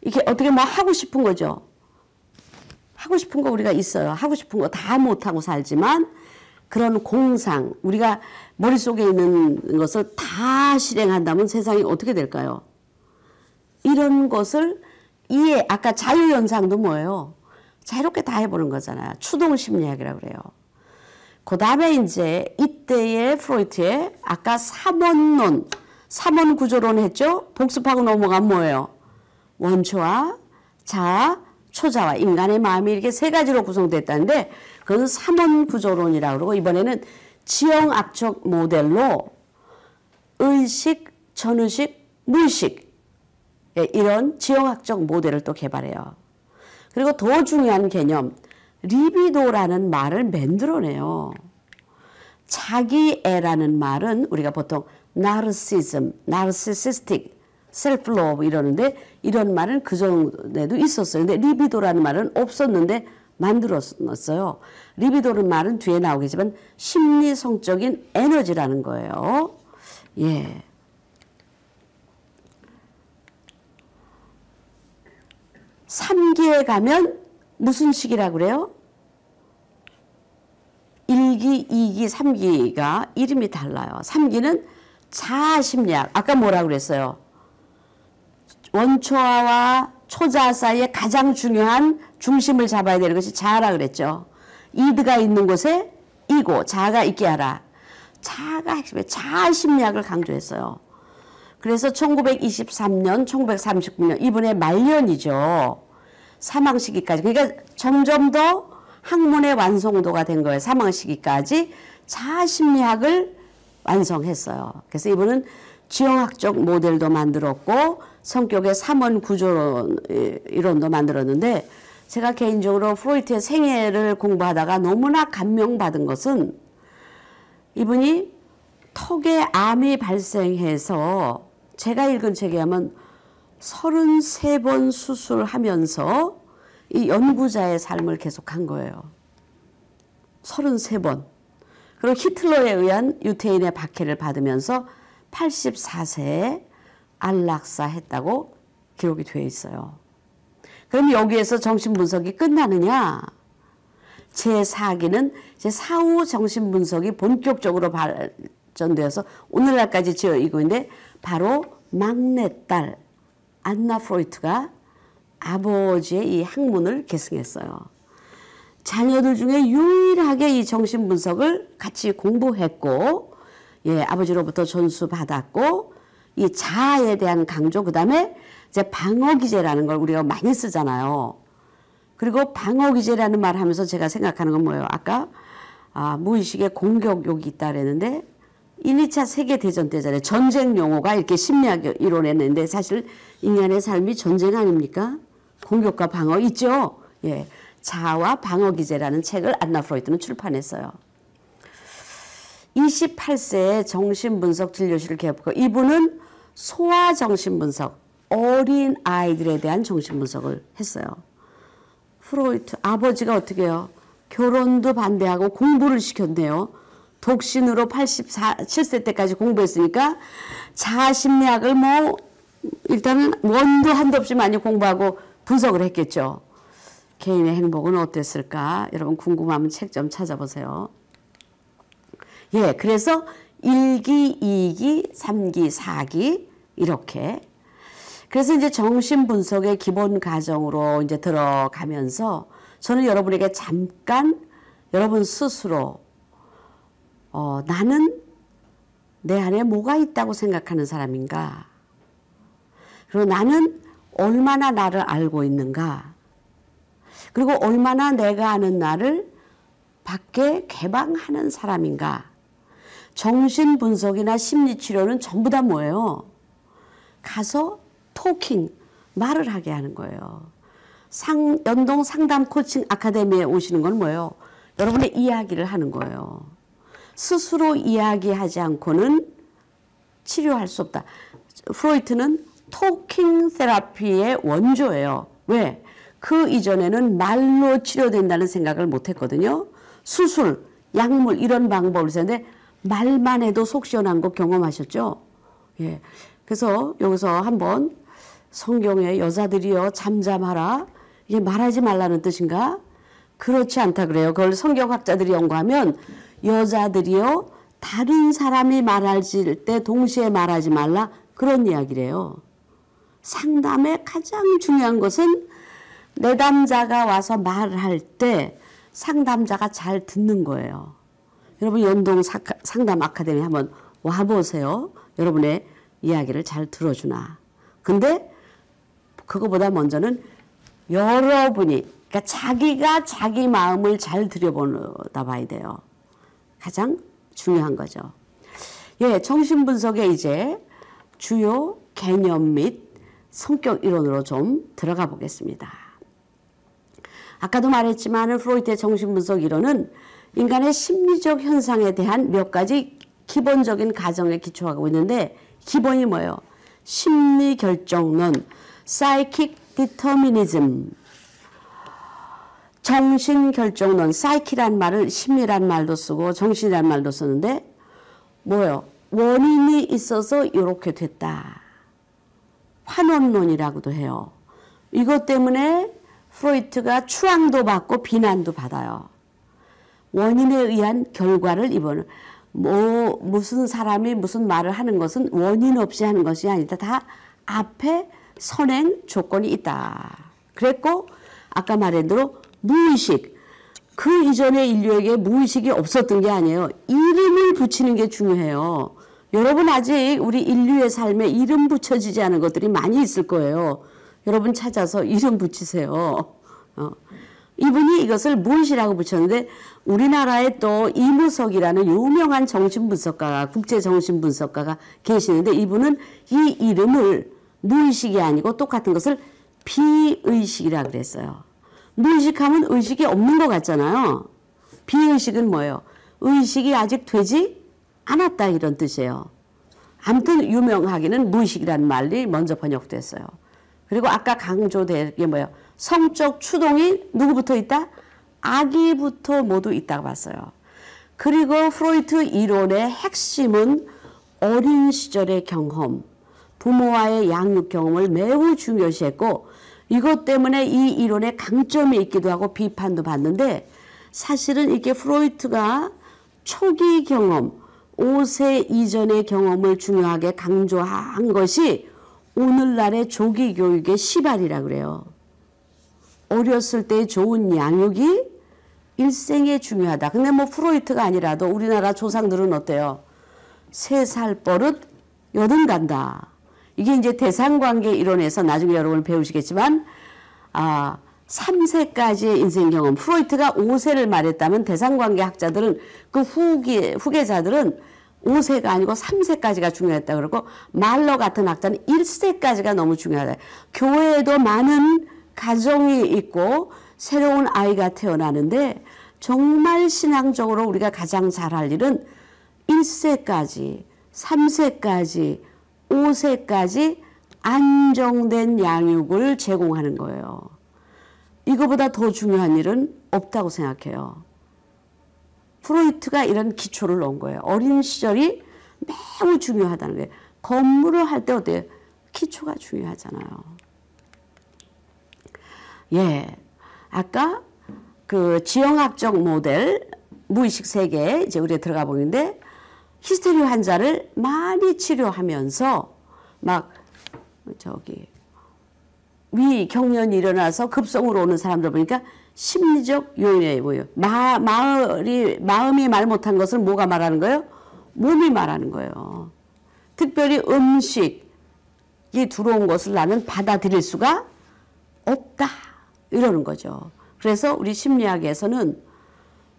이게 어떻게 뭐 하고 싶은 거죠. 하고 싶은 거 우리가 있어요. 하고 싶은 거 다 못하고 살지만 그런 공상, 우리가 머릿속에 있는 것을 다 실행한다면 세상이 어떻게 될까요? 이런 것을 아까 자유현상도 뭐예요? 자유롭게 다 해보는 거잖아요. 추동심리학이라고 그래요. 그 다음에 이제 이때의 프로이트의 아까 삼원 구조론 했죠? 복습하고 넘어간 뭐예요? 원초와 자아, 초자와 인간의 마음이 이렇게 세 가지로 구성됐다는데, 그건 삼원 구조론이라고 그러고, 이번에는 지형학적 모델로 의식, 전의식, 무의식, 이런 지형학적 모델을 또 개발해요. 그리고 더 중요한 개념, 리비도라는 말을 만들어내요. 자기애라는 말은 우리가 보통 나르시즘, 나르시시스틱, 셀프 러브 이러는데, 이런 말은 그전에도 있었어요. 근데 리비도라는 말은 없었는데 만들었어요. 리비도라는 말은 뒤에 나오겠지만 심리성적인 에너지라는 거예요. 예. 삼기에 가면 무슨 식이라고 그래요? 1기, 2기, 3기가 이름이 달라요. 3기는 자아심리학. 아까 뭐라고 그랬어요? 원초아와 초자아 사이에 가장 중요한 중심을 잡아야 되는 것이 자아라 그랬죠. 이드가 있는 곳에 이고 자아가 있게 하라. 자아가 핵심이에요. 자아심리학을 강조했어요. 그래서 1923년, 1939년 이분의 말년이죠. 사망 시기까지. 그러니까 점점 더 학문의 완성도가 된 거예요. 사망 시기까지 자아심리학을 완성했어요. 그래서 이분은 지형학적 모델도 만들었고 성격의 삼원 구조 이론도 만들었는데, 제가 개인적으로 프로이트의 생애를 공부하다가 너무나 감명받은 것은, 이분이 턱에 암이 발생해서 제가 읽은 책에 하면 33번 수술하면서 이 연구자의 삶을 계속한 거예요. 33번. 그리고 히틀러에 의한 유태인의 박해를 받으면서 84세에 안락사했다고 기록이 되어 있어요. 그럼 여기에서 정신분석이 끝나느냐? 제4기는 이제 사후 정신분석이 본격적으로 발전되어서 오늘날까지 지어지고 있는데, 바로 막내딸 안나 프로이트가 아버지의 이 학문을 계승했어요. 자녀들 중에 유일하게 이 정신분석을 같이 공부했고, 예, 아버지로부터 전수받았고, 이 자아에 대한 강조, 그 다음에 이제 방어기제라는 걸 우리가 많이 쓰잖아요. 그리고 방어기제라는 말 하면서 제가 생각하는 건 뭐예요? 아까 무의식의 공격욕이 있다 그랬는데, 1, 2차 세계대전 때잖아요. 전쟁 용어가 이렇게 심리학 이론했는데, 사실 인간의 삶이 전쟁 아닙니까? 공격과 방어 있죠? 예. 자아와 방어기제라는 책을 안나 프로이트는 출판했어요. 28세에 정신분석 진료실을 개업하고, 이분은 소아정신분석, 어린 아이들에 대한 정신분석을 했어요. 프로이트 아버지가 어떻게 해요? 결혼도 반대하고 공부를 시켰네요. 독신으로 87세 때까지 공부했으니까 자아심리학을 뭐 일단은 원도 한도 없이 많이 공부하고 분석을 했겠죠. 개인의 행복은 어땠을까? 여러분 궁금하면 책 좀 찾아보세요. 예, 그래서 1기, 2기, 3기, 4기 이렇게. 그래서 이제 정신분석의 기본 과정으로 이제 들어가면서 저는 여러분에게 잠깐 여러분 스스로 나는 내 안에 뭐가 있다고 생각하는 사람인가? 그리고 나는 얼마나 나를 알고 있는가? 그리고 얼마나 내가 아는 나를 밖에 개방하는 사람인가? 정신분석이나 심리치료는 전부 다 뭐예요? 가서 토킹, 말을 하게 하는 거예요. 연동 상담 코칭 아카데미에 오시는 건 뭐예요? 여러분의 이야기를 하는 거예요. 스스로 이야기하지 않고는 치료할 수 없다. 프로이트는 토킹 테라피의 원조예요. 왜? 그 이전에는 말로 치료된다는 생각을 못 했거든요. 수술, 약물 이런 방법을 쓰는데 말만 해도 속 시원한 거 경험하셨죠? 예. 그래서 여기서 한번 성경에 여자들이여 잠잠하라. 이게 말하지 말라는 뜻인가? 그렇지 않다 그래요. 그걸 성경학자들이 연구하면 여자들이요 다른 사람이 말할 때 동시에 말하지 말라 그런 이야기래요. 상담의 가장 중요한 것은 내담자가 와서 말할 때 상담자가 잘 듣는 거예요. 여러분 연동 상담 아카데미 한번 와보세요. 여러분의 이야기를 잘 들어주나. 근데 그거보다 먼저는 여러분이 그러니까 자기가 자기 마음을 잘 들여보다 봐야 돼요. 가장 중요한 거죠. 예, 정신분석의 이제 주요 개념 및 성격 이론으로 좀 들어가 보겠습니다. 아까도 말했지만 프로이트의 정신분석 이론은 인간의 심리적 현상에 대한 몇 가지 기본적인 가정에 기초하고 있는데 기본이 뭐예요? 심리결정론, psychic determinism. 정신결정론, psyche란 말을 심리란 말도 쓰고 정신이란 말도 쓰는데 뭐예요? 원인이 있어서 이렇게 됐다. 환원론이라고도 해요. 이것 때문에 프로이트가 추앙도 받고 비난도 받아요. 원인에 의한 결과를 이번에 무슨 사람이 무슨 말을 하는 것은 원인 없이 하는 것이 아니다. 다 앞에 선행 조건이 있다. 그랬고 아까 말한 대로 무의식. 그 이전의 인류에게 무의식이 없었던 게 아니에요. 이름을 붙이는 게 중요해요. 여러분 아직 우리 인류의 삶에 이름 붙여지지 않은 것들이 많이 있을 거예요. 여러분 찾아서 이름 붙이세요. 이분이 이것을 무엇이라고 붙였는데 우리나라에 또 이무석이라는 유명한 정신분석가가 국제정신분석가가 계시는데 이분은 이 이름을 무의식이 아니고 똑같은 것을 비의식이라고 그랬어요. 무의식하면 의식이 없는 것 같잖아요. 비의식은 뭐예요? 의식이 아직 되지 않았다 이런 뜻이에요. 아무튼 유명하기는 무의식이라는 말이 먼저 번역됐어요. 그리고 아까 강조된 게 뭐예요? 성적 추동이 누구부터 있다? 아기부터 모두 있다고 봤어요. 그리고 프로이트 이론의 핵심은 어린 시절의 경험, 부모와의 양육 경험을 매우 중요시했고 이것 때문에 이 이론에 강점이 있기도 하고 비판도 받는데 사실은 이게 프로이트가 초기 경험, 5세 이전의 경험을 중요하게 강조한 것이 오늘날의 조기 교육의 시발이라고 그래요. 어렸을 때 좋은 양육이 일생에 중요하다. 근데 뭐 프로이트가 아니라도 우리나라 조상들은 어때요? 3살 버릇 8 간다. 이게 이제 대상관계 이론에서 나중에 여러분 배우시겠지만 3세까지의 인생 경험. 프로이트가 5세를 말했다면 대상관계 학자들은 그 후계자들은 5세가 아니고 3세까지가 중요했다 그러고 말러 같은 학자는 1세까지가 너무 중요하다. 교회에도 많은 가정이 있고 새로운 아이가 태어나는데 정말 신앙적으로 우리가 가장 잘할 일은 1세까지, 3세까지, 5세까지 안정된 양육을 제공하는 거예요. 이거보다 더 중요한 일은 없다고 생각해요. 프로이트가 이런 기초를 놓은 거예요. 어린 시절이 매우 중요하다는 거예요. 건물을 할 때 어때요? 기초가 중요하잖아요. 예, 아까 그 지형학적 모델 무의식 세계에 이제 우리가 들어가 보는데 히스테리 환자를 많이 치료하면서 막 위 경련이 일어나서 급성으로 오는 사람들 보니까 심리적 요인에 보여. 마음이 말 못한 것을 뭐가 말하는 거예요? 몸이 말하는 거예요. 특별히 음식이 들어온 것을 나는 받아들일 수가 없다. 이러는 거죠. 그래서 우리 심리학에서는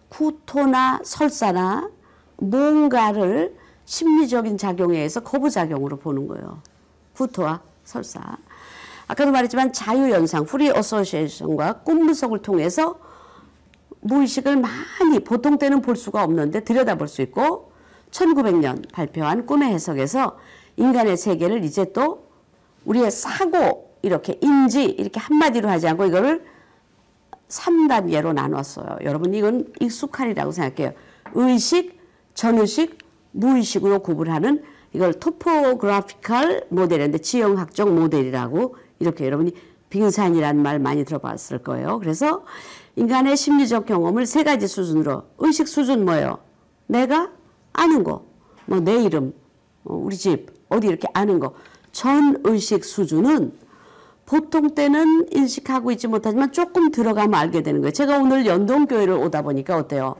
구토나 설사나 뭔가를 심리적인 작용에 의해서 거부작용으로 보는 거예요. 구토와 설사. 아까도 말했지만 자유연상, 프리 어소시에이션과 꿈 분석을 통해서 무의식을 많이 보통 때는 볼 수가 없는데 들여다볼 수 있고 1900년 발표한 꿈의 해석에서 인간의 세계를 이제 또 우리의 사고 이렇게 인지 이렇게 한마디로 하지 않고 이거를 3단계로 나눴어요. 여러분 이건 익숙하리라고 생각해요. 의식, 전의식, 무의식으로 구분하는 이걸 토포그래피컬 모델인데 지형학적 모델이라고 이렇게 여러분이 빙산이라는 말 많이 들어봤을 거예요. 그래서 인간의 심리적 경험을 세 가지 수준으로 의식 수준 뭐예요? 내가 아는 거, 뭐 내 이름, 우리 집 어디 이렇게 아는 거. 전의식 수준은 보통 때는 인식하고 있지 못하지만 조금 들어가면 알게 되는 거예요. 제가 오늘 연동교회를 오다 보니까 어때요?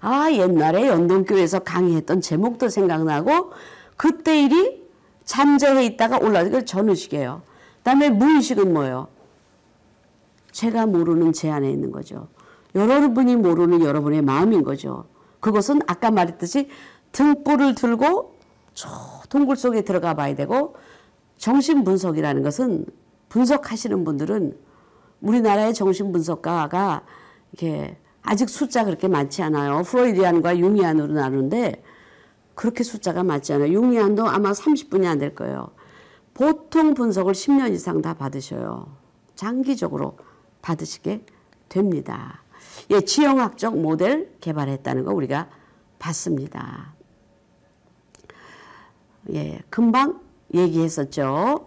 아, 옛날에 연동교회에서 강의했던 제목도 생각나고 그때 일이 잠재해 있다가 올라오는 게 전의식이에요. 그다음에 무의식은 뭐예요? 제가 모르는 제 안에 있는 거죠. 여러분이 모르는 여러분의 마음인 거죠. 그것은 아까 말했듯이 등불을 들고 저 동굴 속에 들어가 봐야 되고 정신분석이라는 것은 분석하시는 분들은 우리나라의 정신분석가가 이렇게 아직 숫자 그렇게 많지 않아요. 프로이디안과 융이안으로 나누는데 그렇게 숫자가 많지 않아요. 융이안도 아마 30분이 안 될 거예요. 보통 분석을 10년 이상 다 받으셔요. 장기적으로 받으시게 됩니다. 예, 지형학적 모델 개발했다는 거 우리가 봤습니다. 예, 금방 얘기했었죠.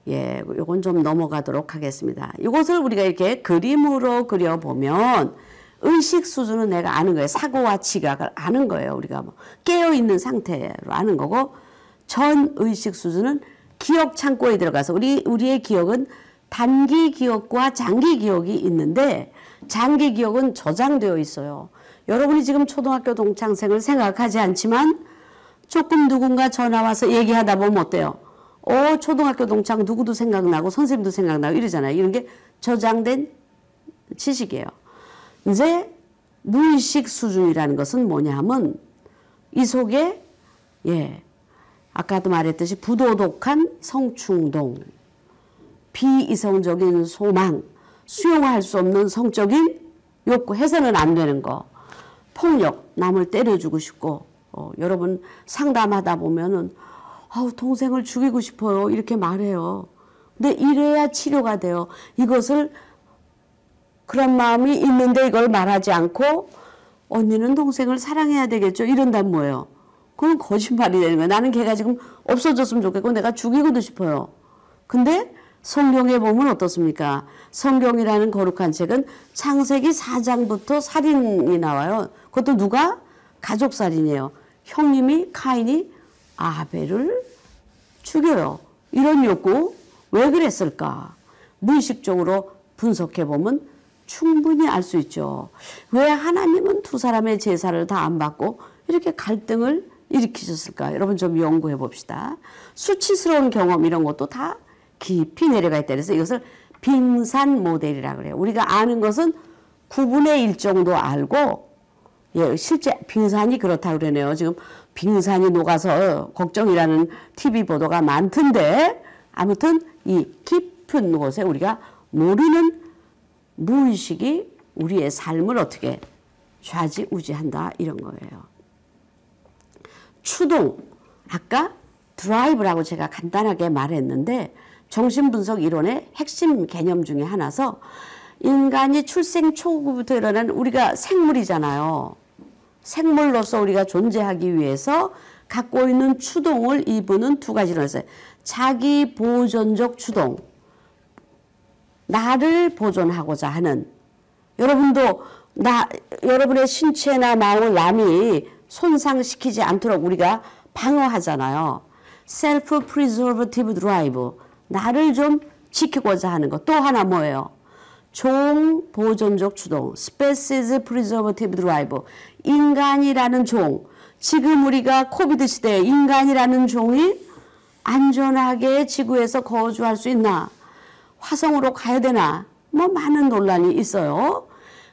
예, 요건 좀 넘어가도록 하겠습니다. 이것을 우리가 이렇게 그림으로 그려보면 의식 수준은 내가 아는 거예요. 사고와 지각을 아는 거예요. 우리가 뭐 깨어있는 상태로 아는 거고 전의식 수준은 기억 창고에 들어가서 우리의 기억은 단기 기억과 장기 기억이 있는데 장기 기억은 저장되어 있어요. 여러분이 지금 초등학교 동창생을 생각하지 않지만 조금 누군가 전화 와서 얘기하다 보면 어때요? 초등학교 동창 누구도 생각나고 선생님도 생각나고 이러잖아요. 이런 게 저장된 지식이에요. 이제 무의식 수준이라는 것은 뭐냐 하면 이 속에 아까도 말했듯이 부도덕한 성충동, 비이성적인 소망, 수용할 수 없는 성적인 욕구, 해서는 안 되는 거, 폭력, 남을 때려주고 싶고 여러분 상담하다 보면은 동생을 죽이고 싶어요 이렇게 말해요. 근데 이래야 치료가 돼요. 이것을 그런 마음이 있는데 이걸 말하지 않고 언니는 동생을 사랑해야 되겠죠 이런다면 뭐예요? 그건 거짓말이 되는 거예요. 나는 걔가 지금 없어졌으면 좋겠고 내가 죽이고도 싶어요. 근데 성경에 보면 어떻습니까? 성경이라는 거룩한 책은 창세기 4장부터 살인이 나와요. 그것도 누가? 가족살인이에요. 형님이 카인이 아벨을 죽여요. 이런 욕구 왜 그랬을까? 무의식적으로 분석해보면 충분히 알 수 있죠. 왜 하나님은 두 사람의 제사를 다 안 받고 이렇게 갈등을 일으키셨을까? 여러분 좀 연구해 봅시다. 수치스러운 경험 이런 것도 다 깊이 내려가 있다. 그래서 이것을 빙산 모델이라고 그래요. 우리가 아는 것은 9분의 1 정도 알고 실제 빙산이 그렇다고 그러네요. 지금 빙산이 녹아서 걱정이라는 TV 보도가 많던데 아무튼 이 깊은 곳에 우리가 모르는 무의식이 우리의 삶을 어떻게 좌지우지한다 이런 거예요. 추동, 아까 드라이브라고 제가 간단하게 말했는데 정신분석 이론의 핵심 개념 중에 하나서 인간이 출생 초부부터 일어난 우리가 생물이잖아요. 생물로서 우리가 존재하기 위해서 갖고 있는 추동을 이분은 두 가지로 했어요. 자기 보존적 추동, 나를 보존하고자 하는, 여러분도 여러분의 신체나 마음을 남이 손상시키지 않도록 우리가 방어하잖아요. self-preservative drive, 나를 좀 지키고자 하는 것. 또 하나 뭐예요? 종 보존적 추동, species preservative drive, 인간이라는 종, 지금 우리가 코비드 시대에 인간이라는 종이 안전하게 지구에서 거주할 수 있나? 화성으로 가야 되나? 뭐 많은 논란이 있어요.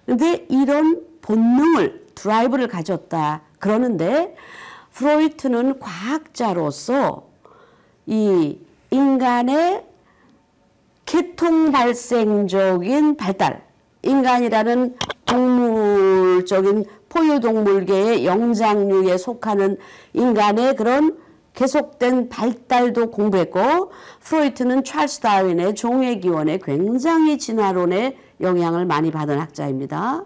근데 이런 본능을, 드라이브를 가졌다 그러는데 프로이트는 과학자로서 이 인간의 계통 발생적인 발달, 인간이라는 동물적인 포유동물계의 영장류에 속하는 인간의 그런 계속된 발달도 공부했고, 프로이트는 찰스 다윈의 종의 기원에 굉장히 진화론의 영향을 많이 받은 학자입니다.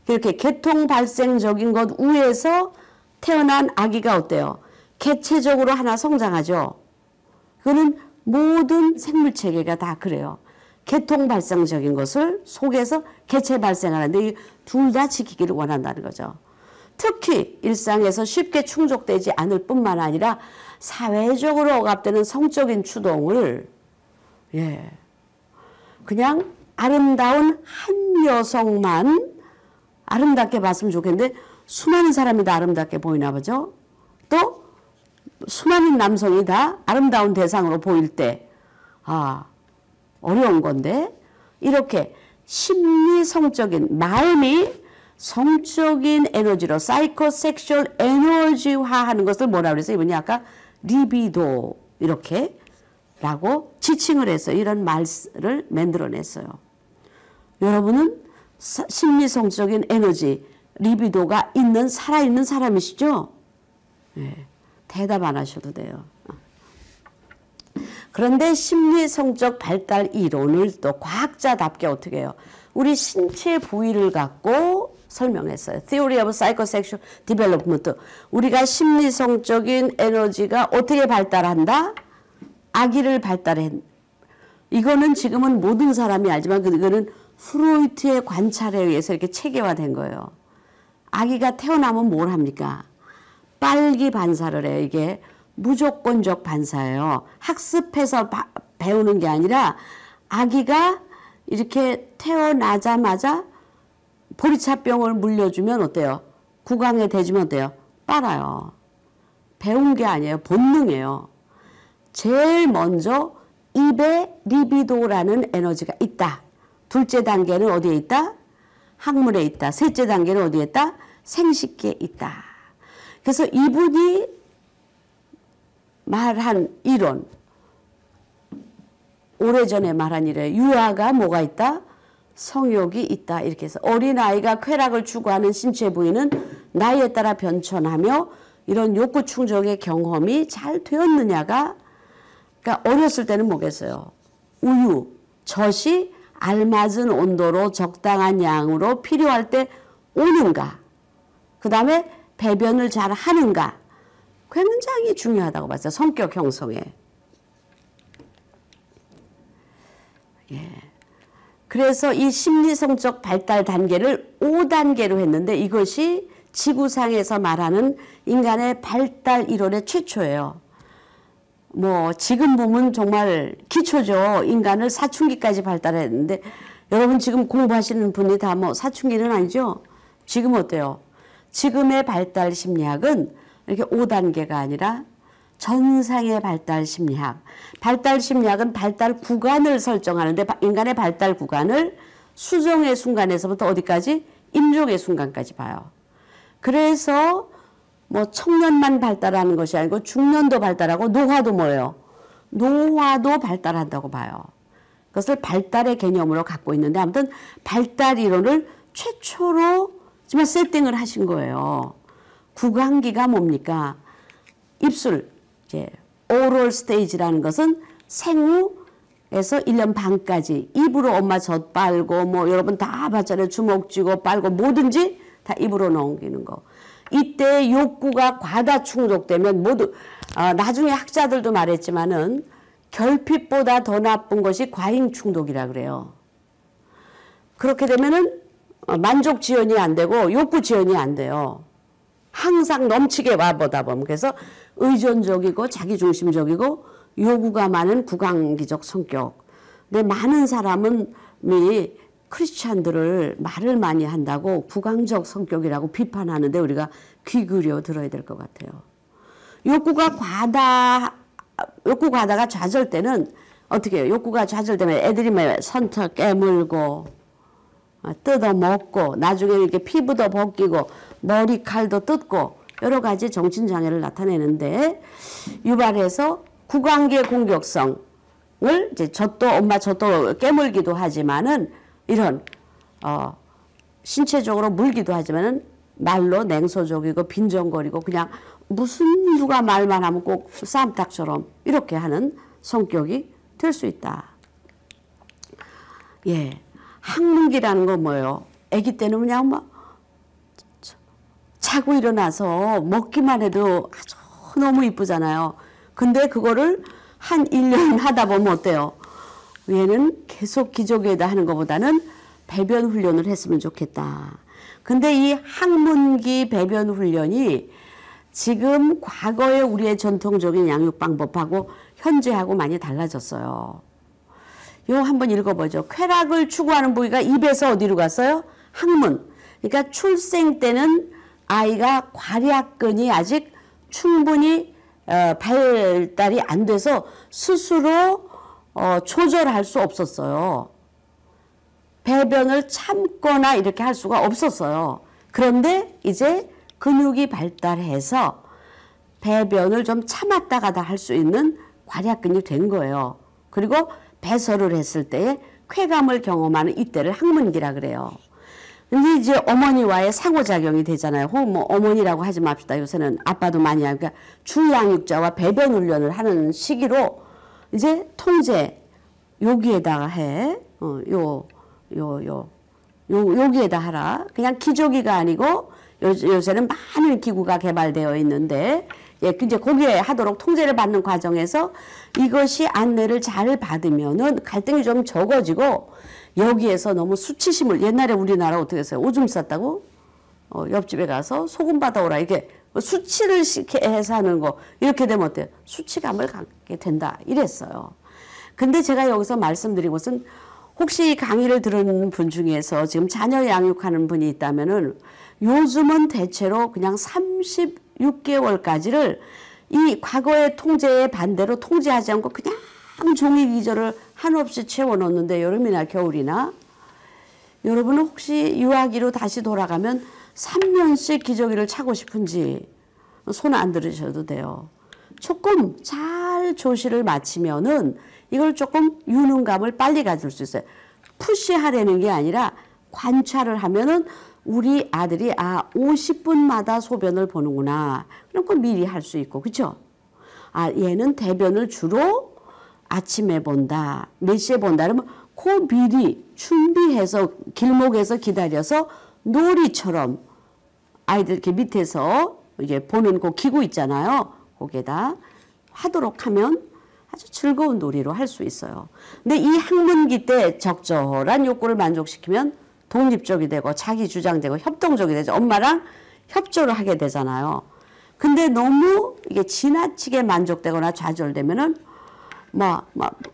이렇게 계통 발생적인 것 위에서 태어난 아기가 어때요? 개체적으로 하나 성장하죠. 그거는 모든 생물체계가 다 그래요. 계통 발생적인 것을 속에서 개체 발생하는데 둘 다 지키기를 원한다는 거죠. 특히 일상에서 쉽게 충족되지 않을 뿐만 아니라 사회적으로 억압되는 성적인 추동을 그냥 아름다운 한 여성만 아름답게 봤으면 좋겠는데 수많은 사람이 다 아름답게 보이나 보죠. 또 수많은 남성이 다 아름다운 대상으로 보일 때 어려운 건데, 이렇게 심리성적인 마음이 성적인 에너지로 사이코섹슈얼 에너지화하는 것을 뭐라 그래서 이분이 아까 리비도 이렇게 라고 지칭을 해서 이런 말을 만들어냈어요. 여러분은 심리성적인 에너지 리비도가 있는 살아있는 사람이시죠? 네, 대답 안 하셔도 돼요. 그런데 심리성적 발달 이론을 또 과학자답게 어떻게 해요? 우리 신체 부위를 갖고 설명했어요. Theory of Psychosexual Development. 우리가 심리성적인 에너지가 어떻게 발달한다? 아기를 발달해. 이거는 지금은 모든 사람이 알지만 그거는 프로이트의 관찰에 의해서 이렇게 체계화된 거예요. 아기가 태어나면 뭘 합니까? 빨기 반사를 해요. 이게 무조건적 반사예요. 학습해서 배우는 게 아니라 아기가 이렇게 태어나자마자 보리차병을 물려주면 어때요? 구강에 대주면 어때요? 빨아요. 배운 게 아니에요. 본능이에요. 제일 먼저 입에 리비도라는 에너지가 있다. 둘째 단계는 어디에 있다? 학문에 있다. 셋째 단계는 어디에 있다? 생식기에 있다. 그래서 이분이 말한 이론, 오래전에 말한 이래 유아가 뭐가 있다? 성욕이 있다. 이렇게 해서 어린아이가 쾌락을 추구하는 신체 부위는 나이에 따라 변천하며 이런 욕구 충족의 경험이 잘 되었느냐가, 그러니까 어렸을 때는 뭐겠어요? 우유, 젖이 알맞은 온도로 적당한 양으로 필요할 때 오는가, 그 다음에 배변을 잘 하는가, 굉장히 중요하다고 봤어요. 성격 형성에. 그래서 이 심리성적 발달 단계를 5단계로 했는데 이것이 지구상에서 말하는 인간의 발달 이론의 최초예요. 뭐 지금 보면 정말 기초죠. 인간을 사춘기까지 발달했는데 여러분 지금 공부하시는 분이 다 뭐 사춘기는 아니죠? 지금 어때요? 지금의 발달 심리학은 이렇게 5단계가 아니라 전상의 발달 심리학. 발달 심리학은 발달 구간을 설정하는데 인간의 발달 구간을 수정의 순간에서부터 어디까지? 임종의 순간까지 봐요. 그래서 뭐 청년만 발달하는 것이 아니고 중년도 발달하고 노화도 뭐예요? 노화도 발달한다고 봐요. 그것을 발달의 개념으로 갖고 있는데 아무튼 발달 이론을 최초로 정말 세팅을 하신 거예요. 구강기가 뭡니까? 입술, 이제 오럴 스테이지라는 것은 생후에서 1년 반까지 입으로 엄마 젖 빨고 뭐 여러분 다 봤잖아요. 주먹 쥐고 빨고 뭐든지 다 입으로 넘기는 거. 이때 욕구가 과다 충족되면 모두 나중에 학자들도 말했지만은 결핍보다 더 나쁜 것이 과잉 충독이라 그래요. 그렇게 되면은 만족 지연이 안 되고 욕구 지연이 안 돼요. 항상 넘치게 와보다 보면 그래서 의존적이고 자기중심적이고 요구가 많은 구강기적 성격. 근데 많은 사람은 크리스찬들을 말을 많이 한다고 국왕적 성격이라고 비판하는데 우리가 귀 기울여 들어야 될 것 같아요. 욕구가 과다가 좌절되는 어떻게 해요? 욕구가 좌절되면 애들이 막 선터 깨물고 뜯어먹고 나중에 이렇게 피부도 벗기고 머리칼도 뜯고 여러 가지 정신장애를 나타내는데 유발해서 구강계 공격성을 이제 엄마 젖도 깨물기도 하지만은 이런 신체적으로 물기도 하지만은 말로 냉소적이고 빈정거리고 그냥 무슨 누가 말만 하면 꼭 쌈딱처럼 이렇게 하는 성격이 될 수 있다. 예, 항문기라는 건 뭐예요? 아기 때는 그냥 막 자고 일어나서 먹기만 해도 아주 너무 이쁘잖아요. 근데 그거를 한 1년 하다 보면 어때요? 얘는 계속 기저귀에다 하는 것보다는 배변 훈련을 했으면 좋겠다. 근데 이 항문기 배변 훈련이 지금 과거의 우리의 전통적인 양육 방법하고 현재하고 많이 달라졌어요. 요 한번 읽어보죠. 쾌락을 추구하는 부위가 입에서 어디로 갔어요? 항문. 그러니까 출생 때는 아이가 괄약근이 아직 충분히 발달이 안 돼서 스스로 조절할 수 없었어요. 배변을 참거나 이렇게 할 수가 없었어요. 그런데 이제 근육이 발달해서 배변을 좀 참았다 가다 할 수 있는 괄약근이 된 거예요. 그리고 배설을 했을 때에 쾌감을 경험하는 이때를 항문기라 그래요. 근데 이제 어머니와의 상호작용이 되잖아요. 뭐 어머니라고 하지 맙시다. 요새는 아빠도 많이 하니까 그러니까 주양육자와 배변 훈련을 하는 시기로 이제 통제 여기에다가 해. 여기에다 하라. 그냥 기저귀가 아니고 요새는 많은 기구가 개발되어 있는데 예, 이제 거기에 하도록 통제를 받는 과정에서 이것이 안내를 잘 받으면은 갈등이 좀 적어지고 여기에서 너무 수치심을 옛날에 우리나라 어떻게 했어요? 오줌 쌌다고 옆집에 가서 소금 받아오라 이렇게 수치를 해서 하는 거 이렇게 되면 어때요? 수치감을 갖게 된다 이랬어요. 근데 제가 여기서 말씀드린 것은 혹시 이 강의를 들은 분 중에서 지금 자녀 양육하는 분이 있다면은 요즘은 대체로 그냥 36개월까지를 이 과거의 통제에 반대로 통제하지 않고 그냥 종이 기저를 한없이 채워놓는데 여름이나 겨울이나 여러분은 혹시 유아기로 다시 돌아가면 3년씩 기저귀를 차고 싶은지 손 안 들으셔도 돼요. 조금 잘 조시를 마치면은 이걸 조금 유능감을 빨리 가질 수 있어요. 푸시하려는 게 아니라 관찰을 하면은 우리 아들이 50분마다 소변을 보는구나. 그럼 그 미리 할 수 있고, 그쵸? 얘는 대변을 주로 아침에 본다. 몇 시에 본다. 그러면 그 미리 준비해서 길목에서 기다려서 놀이처럼 아이들 이렇게 밑에서 이게 보는 그 기구 있잖아요. 거기에다 하도록 하면 아주 즐거운 놀이로 할 수 있어요. 근데 이 학문기 때 적절한 욕구를 만족시키면 독립적이 되고 자기 주장되고 협동적이 되죠. 엄마랑 협조를 하게 되잖아요. 근데 너무 이게 지나치게 만족되거나 좌절되면은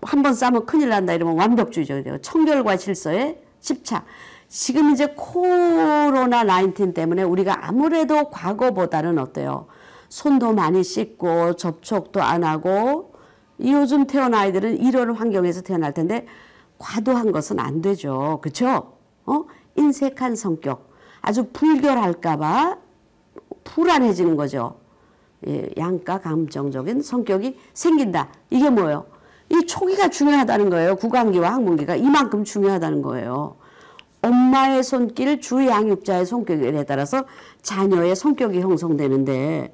한 번 싸면 큰일 난다 이러면 완벽주의적이 돼요. 청결과 질서에 집착. 지금 이제 코로나 19 때문에 우리가 아무래도 과거보다는 어때요? 손도 많이 씻고 접촉도 안 하고 요즘 태어난 아이들은 이런 환경에서 태어날 텐데 과도한 것은 안 되죠. 그렇죠? 인색한 성격. 아주 불결할까 봐 불안해지는 거죠. 예, 양가 감정적인 성격이 생긴다. 이게 뭐예요? 이 초기가 중요하다는 거예요. 구강기와 항문기가 이만큼 중요하다는 거예요. 엄마의 손길, 주양육자의 손길에 따라서 자녀의 성격이 형성되는데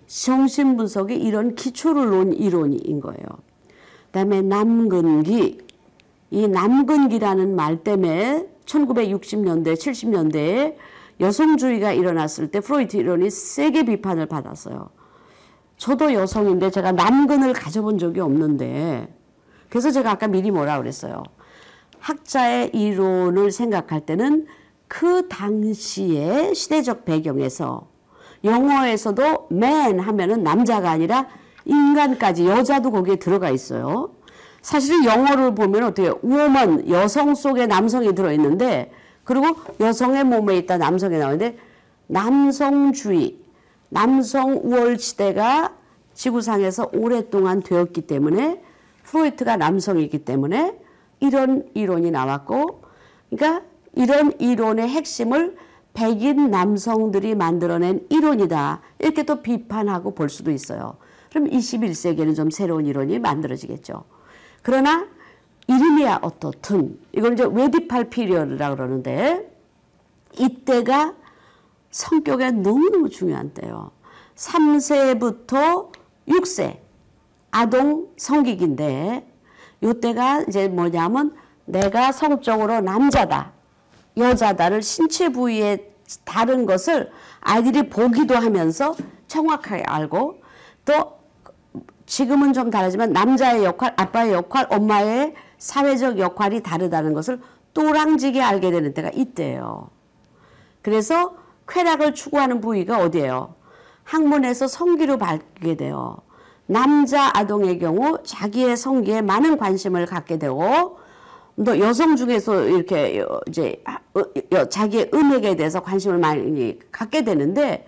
정신분석이 이런 기초를 놓은 이론인 거예요. 그 다음에 남근기. 이 남근기라는 말 때문에 1960년대, 70년대에 여성주의가 일어났을 때 프로이트 이론이 세게 비판을 받았어요. 저도 여성인데 제가 남근을 가져본 적이 없는데 그래서 제가 아까 미리 뭐라 그랬어요. 학자의 이론을 생각할 때는 그 당시의 시대적 배경에서 영어에서도 man 하면은 남자가 아니라 인간까지 여자도 거기에 들어가 있어요. 사실은 영어를 보면 어떻게 woman, 여성 속에 남성이 들어있는데 그리고 여성의 몸에 있다 남성이 나오는데 남성주의, 남성 우월 시대가 지구상에서 오랫동안 되었기 때문에 프로이트가 남성이기 때문에 이런 이론이 나왔고 그러니까 이런 이론의 핵심을 백인 남성들이 만들어낸 이론이다. 이렇게 또 비판하고 볼 수도 있어요. 그럼 21세기에는 좀 새로운 이론이 만들어지겠죠. 그러나 이름이야 어떻든 이걸 이제 웨디팔 피리어드라고 그러는데 이때가 성격에 너무너무 중요한 때예요. 3세부터 6세 아동 성기기인데 이때가 이제 뭐냐면 내가 성적으로 남자다, 여자다를 신체 부위에 다른 것을 아이들이 보기도 하면서 정확하게 알고 또 지금은 좀 다르지만 남자의 역할, 아빠의 역할, 엄마의 사회적 역할이 다르다는 것을 또랑지게 알게 되는 때가 이때예요. 그래서 쾌락을 추구하는 부위가 어디예요? 학문에서 성기로 밝게 돼요. 남자 아동의 경우 자기의 성기에 많은 관심을 갖게 되고 또 여성 중에서 이렇게 이제 자기의 음악에 대해서 관심을 많이 갖게 되는데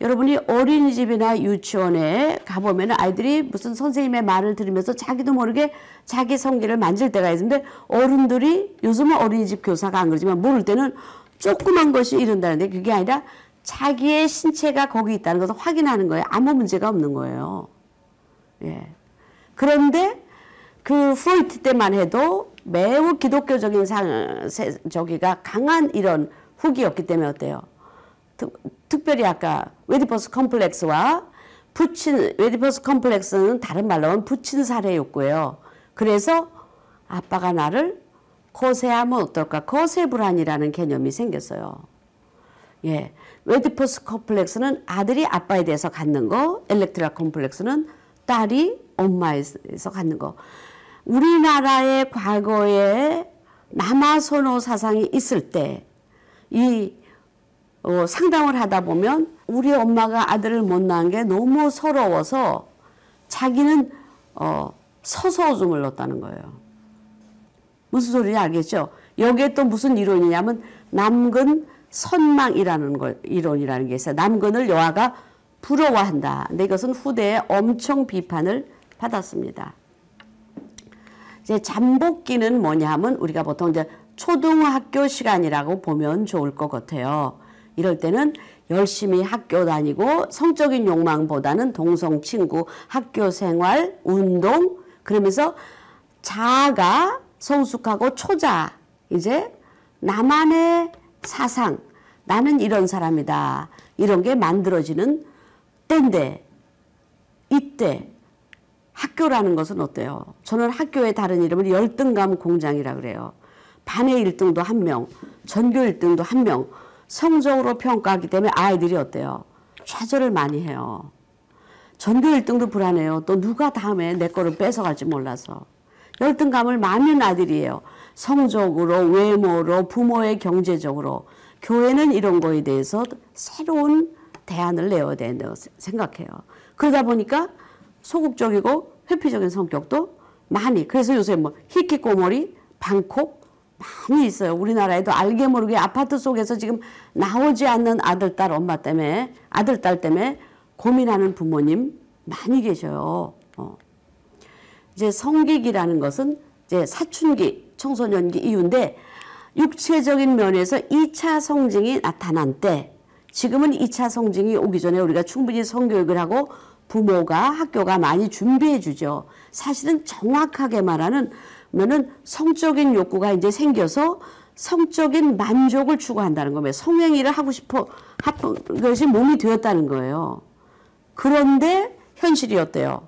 여러분이 어린이집이나 유치원에 가보면 아이들이 무슨 선생님의 말을 들으면서 자기도 모르게 자기 성기를 만질 때가 있는데 어른들이 요즘은 어린이집 교사가 안 그러지만 모를 때는 조그만 것이 이른다는데 그게 아니라 자기의 신체가 거기 있다는 것을 확인하는 거예요. 아무 문제가 없는 거예요. 예. 그런데 그 프로이트 때만 해도 매우 기독교적인 저기가 강한 이런 후기였기 때문에 어때요? 특별히 아까 웨디퍼스 컴플렉스와 웨디퍼스 컴플렉스는 다른 말로 하면 부친 살해 욕구예요. 그래서 아빠가 나를 거세하면 어떨까? 거세 불안이라는 개념이 생겼어요. 예. 웨디퍼스 컴플렉스는 아들이 아빠에 대해서 갖는 거, 엘렉트라 컴플렉스는 딸이 엄마에서 갖는 거. 우리나라의 과거에 남아선호 사상이 있을 때 이 상담을 하다 보면 우리 엄마가 아들을 못 낳은 게 너무 서러워서 자기는 서서 오줌을 넣었다는 거예요. 무슨 소리인지 알겠죠? 여기에 또 무슨 이론이냐면 남근 선망이라는 이론이라는 게 있어요. 남근을 여아가 부러워한다. 근데 이것은 후대에 엄청 비판을 받았습니다. 이제 잠복기는 뭐냐 하면 우리가 보통 이제 초등학교 시간이라고 보면 좋을 것 같아요. 이럴 때는 열심히 학교 다니고 성적인 욕망보다는 동성 친구, 학교 생활, 운동 그러면서 자아가 성숙하고 초자 이제 나만의 사상 나는 이런 사람이다 이런 게 만들어지는 때인데 이때 학교라는 것은 어때요? 저는 학교의 다른 이름을 열등감 공장이라 그래요. 반의 1등도 1명, 전교 1등도 1명 성적으로 평가하기 때문에 아이들이 어때요? 좌절을 많이 해요. 전교 1등도 불안해요. 또 누가 다음에 내 거를 뺏어갈지 몰라서. 열등감을 많은 아들이에요. 성적으로, 외모로, 부모의 경제적으로. 교회는 이런 거에 대해서 새로운 대안을 내어야 된다고 생각해요. 그러다 보니까 소극적이고 회피적인 성격도 많이. 그래서 요새 뭐 히키코모리, 방콕 많이 있어요. 우리나라에도 알게 모르게 아파트 속에서 지금 나오지 않는 아들, 딸, 엄마 때문에 아들, 딸 때문에 고민하는 부모님 많이 계셔요. 이제 성기기라는 것은 이제 사춘기, 청소년기 이후인데 육체적인 면에서 2차 성징이 나타난 때 지금은 2차 성징이 오기 전에 우리가 충분히 성교육을 하고 부모가 학교가 많이 준비해 주죠. 사실은 정확하게 말하는 면은 성적인 욕구가 이제 생겨서 성적인 만족을 추구한다는 거예요. 성행위를 하고 싶어 하는 것이 몸이 되었다는 거예요. 그런데 현실이 어때요?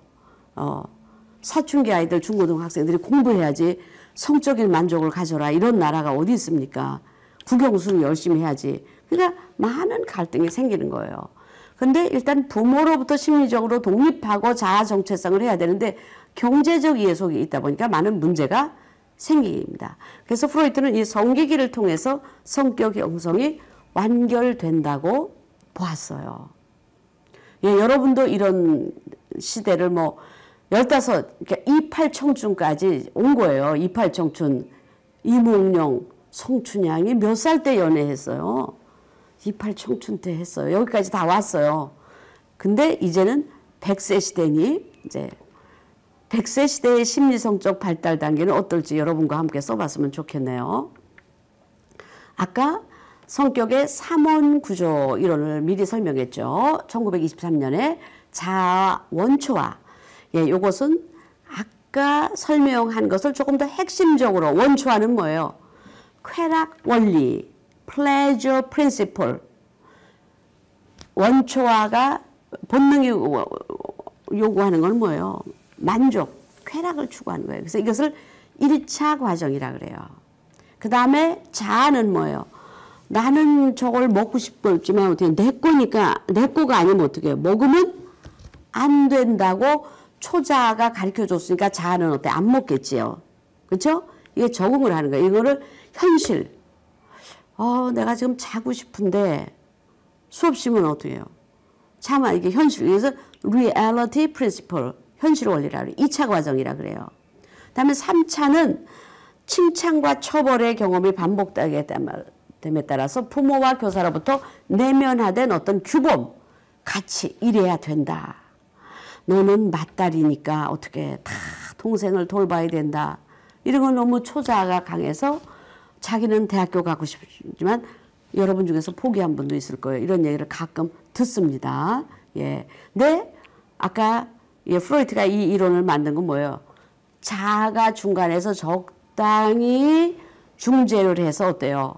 사춘기 아이들, 중고등학생들이 공부해야지 성적인 만족을 가져라. 이런 나라가 어디 있습니까? 국영수는 열심히 해야지. 그러니까 많은 갈등이 생기는 거예요. 근데 일단 부모로부터 심리적으로 독립하고 자아 정체성을 해야 되는데 경제적 이해 속에 있다 보니까 많은 문제가 생깁니다. 그래서 프로이트는 이 성기기를 통해서 성격 형성이 완결된다고 보았어요. 예, 여러분도 이런 시대를 뭐 그러니까 이팔청춘까지 온 거예요. 이팔청춘. 이몽룡, 송춘향이 몇 살 때 연애했어요? 이팔청춘 때 했어요. 여기까지 다 왔어요. 근데 이제는 100세 시대니 이제 100세 시대의 심리성적 발달 단계는 어떨지 여러분과 함께 써봤으면 좋겠네요. 아까 성격의 3원 구조 이론을 미리 설명했죠. 1923년에 자아 원초화. 예, 요것은 아까 설명한 것을 조금 더 핵심적으로 원초화는 뭐예요? 쾌락 원리, pleasure principle. 원초화가 본능이 요구하는 건 뭐예요? 만족, 쾌락을 추구하는 거예요. 그래서 이것을 1차 과정이라 그래요. 그 다음에 자아는 뭐예요? 나는 저걸 먹고 싶지만 어떻게 내 거니까 내 거가 아니면 어떻게 해요? 먹으면 안 된다고 초자아가 가르쳐 줬으니까 자아는 어때? 안 먹겠지요. 그렇죠? 이게 적응을 하는 거예요. 이거를 현실. 내가 지금 자고 싶은데 수업 쉬면 어떻게 해요? 차마 이게 현실. 그래서 reality principle. 현실 원리라 그래요. 2차 과정이라 그래요. 그다음에 3차는 칭찬과 처벌의 경험이 반복되게 됨에 따라서 부모와 교사로부터 내면화된 어떤 규범, 가치, 이래야 된다. 너는 맏딸이니까 어떻게 다 동생을 돌봐야 된다. 이런 건 너무 초자아가 강해서 자기는 대학교 가고 싶지만 여러분 중에서 포기한 분도 있을 거예요. 이런 얘기를 가끔 듣습니다. 예. 근데 아까 프로이트가 이 이론을 만든 건 뭐예요? 자아가 중간에서 적당히 중재를 해서 어때요?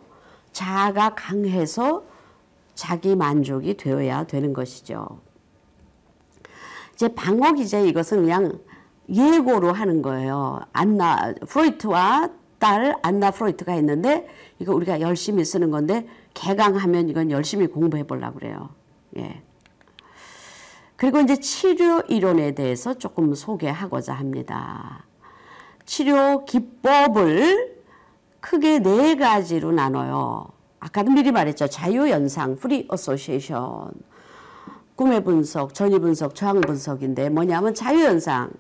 자아가 강해서 자기 만족이 되어야 되는 것이죠. 이제 방어 기제 이것은 그냥 예고로 하는 거예요. 프로이트와 딸 안나 프로이트가 있는데 이거 우리가 열심히 쓰는 건데 개강하면 이건 열심히 공부해 보려고 그래요. 예. 그리고 이제 치료 이론에 대해서 조금 소개하고자 합니다. 치료 기법을 크게 4가지로 나눠요. 아까도 미리 말했죠. 자유연상, free association. 꿈의 분석, 전이 분석, 저항 분석인데 뭐냐면 자유연상.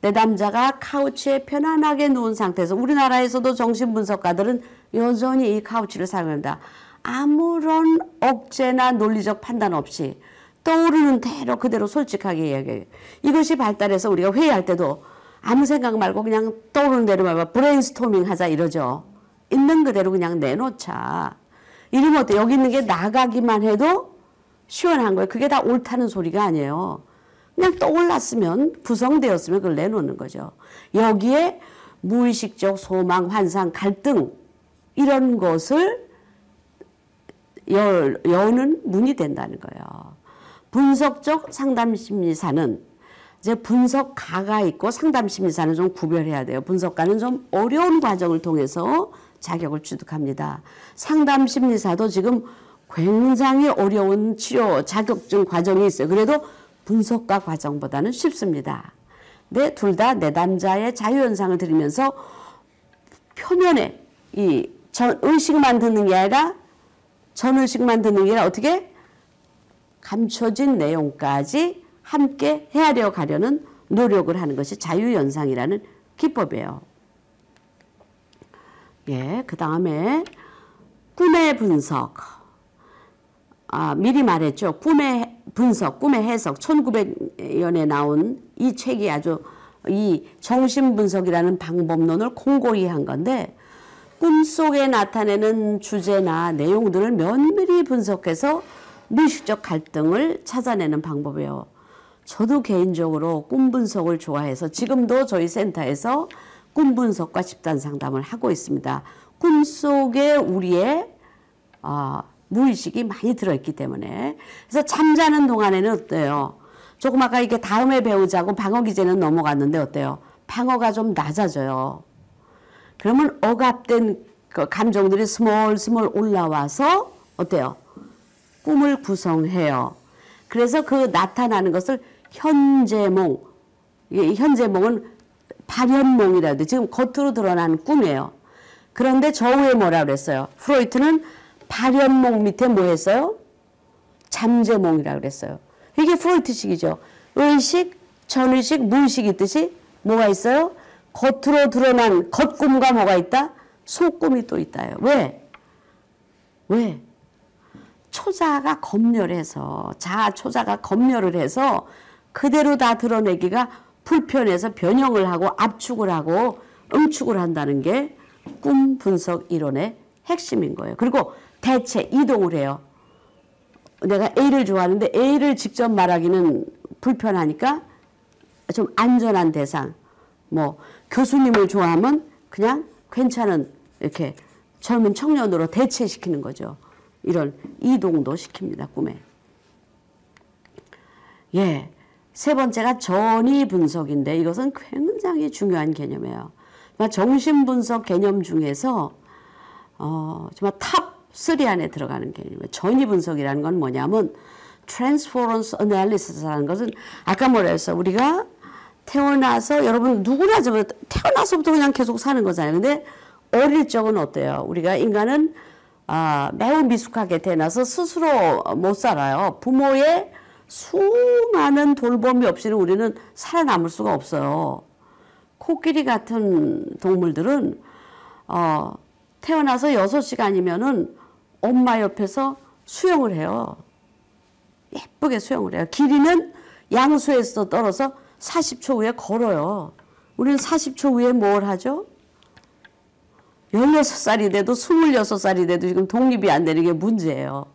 내담자가 카우치에 편안하게 누운 상태에서 우리나라에서도 정신분석가들은 여전히 이 카우치를 사용합니다. 아무런 억제나 논리적 판단 없이 떠오르는 대로 그대로 솔직하게 이야기해요. 이것이 발달해서 우리가 회의할 때도 아무 생각 말고 그냥 떠오르는 대로 말고 브레인스토밍 하자 이러죠. 있는 그대로 그냥 내놓자. 이러면 어때? 여기 있는 게 나가기만 해도 시원한 거예요. 그게 다 옳다는 소리가 아니에요. 그냥 떠올랐으면 구성되었으면 그걸 내놓는 거죠. 여기에 무의식적 소망, 환상, 갈등 이런 것을 여는 문이 된다는 거예요. 분석적 상담심리사는 이제 분석가가 있고 상담심리사는 좀 구별해야 돼요. 분석가는 좀 어려운 과정을 통해서 자격을 취득합니다. 상담심리사도 지금 굉장히 어려운 치료 자격증 과정이 있어요. 그래도 분석가 과정보다는 쉽습니다. 근데 둘 다 내담자의 자유현상을 들으면서 표면에 이 의식만 듣는 게 아니라 전의식만 듣는 게 아니라 어떻게 감춰진 내용까지 함께 헤아려 가려는 노력을 하는 것이 자유연상이라는 기법이에요. 예, 그 다음에 꿈의 분석. 미리 말했죠. 꿈의 분석, 꿈의 해석. 1900년에 나온 이 책이 아주 이 정신분석이라는 방법론을 공고히 한 건데 꿈속에 나타내는 주제나 내용들을 면밀히 분석해서 무의식적 갈등을 찾아내는 방법이에요. 저도 개인적으로 꿈 분석을 좋아해서 지금도 저희 센터에서 꿈 분석과 집단 상담을 하고 있습니다. 꿈속에 우리의 무의식이 많이 들어있기 때문에. 그래서 잠자는 동안에는 어때요? 조금 아까 이게 다음에 배우자고 방어 기제는 넘어갔는데 어때요? 방어가 좀 낮아져요. 그러면 억압된 그 감정들이 스멀스멀 올라와서 어때요? 꿈을 구성해요. 그래서 그 나타나는 것을 현재몽, 현재몽은 발현몽이라고 해요. 지금 겉으로 드러나는 꿈이에요. 그런데 저 후에 뭐라 그랬어요? 프로이트는 발현몽 밑에 뭐 했어요? 잠재몽이라고 그랬어요. 이게 프로이트식이죠. 의식, 전의식, 무의식 있듯이 뭐가 있어요? 겉으로 드러난 겉꿈과 뭐가 있다? 속꿈이 또 있다요. 왜? 왜? 초자가 검열해서, 자아 초자가 검열을 해서 그대로 다 드러내기가 불편해서 변형을 하고 압축을 하고 응축을 한다는 게 꿈 분석 이론의 핵심인 거예요. 그리고 대체 이동을 해요. 내가 A를 좋아하는데 A를 직접 말하기는 불편하니까 좀 안전한 대상, 뭐 교수님을 좋아하면 그냥 괜찮은 이렇게 젊은 청년으로 대체시키는 거죠. 이런 이동도 시킵니다. 꿈에. 예, 세 번째가 전이 분석인데 이것은 굉장히 중요한 개념이에요. 정신분석 개념 중에서 정말 탑3 안에 들어가는 개념이에요. 전이 분석이라는 건 뭐냐면 Transference Analysis라는 것은 아까 뭐라 했어? 우리가 태어나서 여러분 누구나 태어나서부터 그냥 계속 사는 거잖아요. 근데 어릴 적은 어때요? 우리가 인간은 매우 미숙하게 태어나서 스스로 못 살아요. 부모의 수많은 돌봄이 없이는 우리는 살아남을 수가 없어요. 코끼리 같은 동물들은 태어나서 6시간이면은 엄마 옆에서 수영을 해요. 예쁘게 수영을 해요. 길이는 양수에서 떨어서 40초 후에 걸어요. 우리는 40초 후에 뭘 하죠? 16살이 돼도 26살이 돼도 지금 독립이 안 되는 게 문제예요.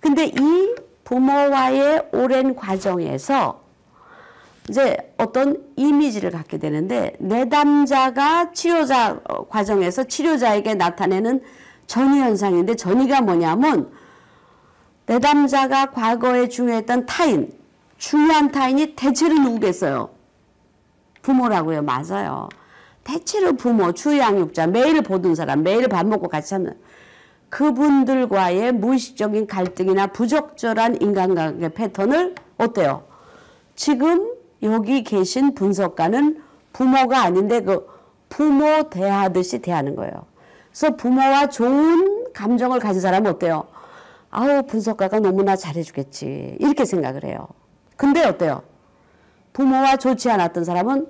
근데 이 부모와의 오랜 과정에서 이제 어떤 이미지를 갖게 되는데 내담자가 치료자 과정에서 치료자에게 나타내는 전이 현상인데 전이가 뭐냐면 내담자가 과거에 중요했던 타인, 중요한 타인이 대체로 누구겠어요? 부모라고요. 맞아요. 대체로 부모, 주양육자, 매일 보던 사람, 매일 밥 먹고 같이 사는 그분들과의 무의식적인 갈등이나 부적절한 인간관계 패턴을 어때요? 지금 여기 계신 분석가는 부모가 아닌데 그 부모 대하듯이 대하는 거예요. 그래서 부모와 좋은 감정을 가진 사람은 어때요? 아우 분석가가 너무나 잘해주겠지 이렇게 생각을 해요. 근데 어때요? 부모와 좋지 않았던 사람은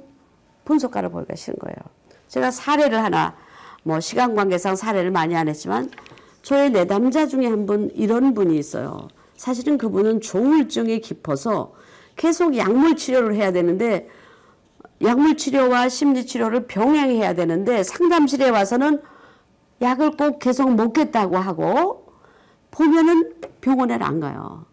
분석가를 보기가 싫은 거예요. 제가 사례를 하나 뭐 시간 관계상 사례를 많이 안 했지만 저의 내담자 중에 한 분 이런 분이 있어요. 사실은 그분은 조울증이 깊어서 계속 약물 치료를 해야 되는데 약물 치료와 심리 치료를 병행해야 되는데 상담실에 와서는 약을 꼭 계속 먹겠다고 하고 보면은 병원에 안 가요.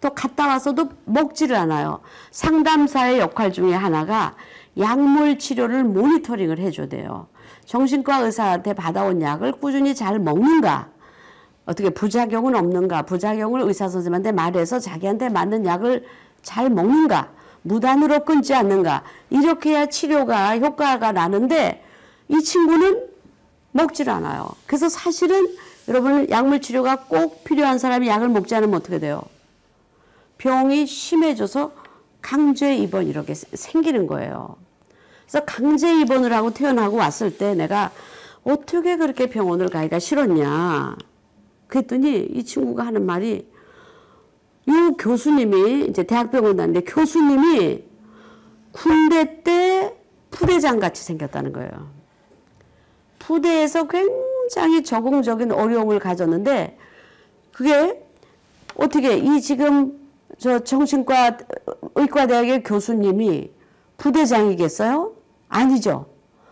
또 갔다 와서도 먹지를 않아요. 상담사의 역할 중에 하나가 약물 치료를 모니터링을 해줘야 돼요. 정신과 의사한테 받아온 약을 꾸준히 잘 먹는가? 어떻게 부작용은 없는가? 부작용을 의사 선생님한테 말해서 자기한테 맞는 약을 잘 먹는가? 무단으로 끊지 않는가? 이렇게 해야 치료가 효과가 나는데 이 친구는 먹질 않아요. 그래서 사실은 여러분 약물 치료가 꼭 필요한 사람이 약을 먹지 않으면 어떻게 돼요? 병이 심해져서 강제 입원 이렇게 생기는 거예요. 그래서 강제 입원을 하고 태어나고 왔을 때 내가 어떻게 그렇게 병원을 가기가 싫었냐. 그랬더니 이 친구가 하는 말이 이 교수님이 이제 대학병원 다니는데 교수님이 군대 때 부대장 같이 생겼다는 거예요. 부대에서 굉장히 적응적인 어려움을 가졌는데 그게 어떻게 이 지금 저 정신과 의과대학의 교수님이 부대장이겠어요? 아니죠.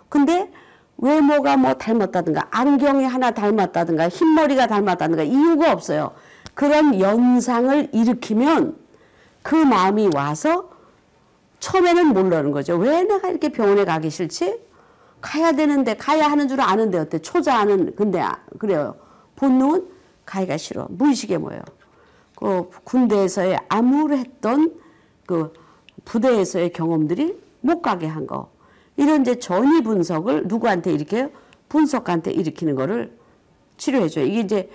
근데 외모가 뭐 닮았다든가 안경이 하나 닮았다든가 흰머리가 닮았다든가 이유가 없어요. 그런 연상을 일으키면 그 마음이 와서 처음에는 모르는 거죠. 왜 내가 이렇게 병원에 가기 싫지? 가야 되는데 가야 하는 줄 아는데 어때? 초자아는 근데 그래요. 본능은 가기가 싫어. 무의식에 뭐예요? 그 군대에서의 암울했던 그 부대에서의 경험들이 못 가게 한 거. 이런 이제 전이 분석을 누구한테 일으켜요? 분석가한테 일으키는 거를 치료해줘요. 이게 이제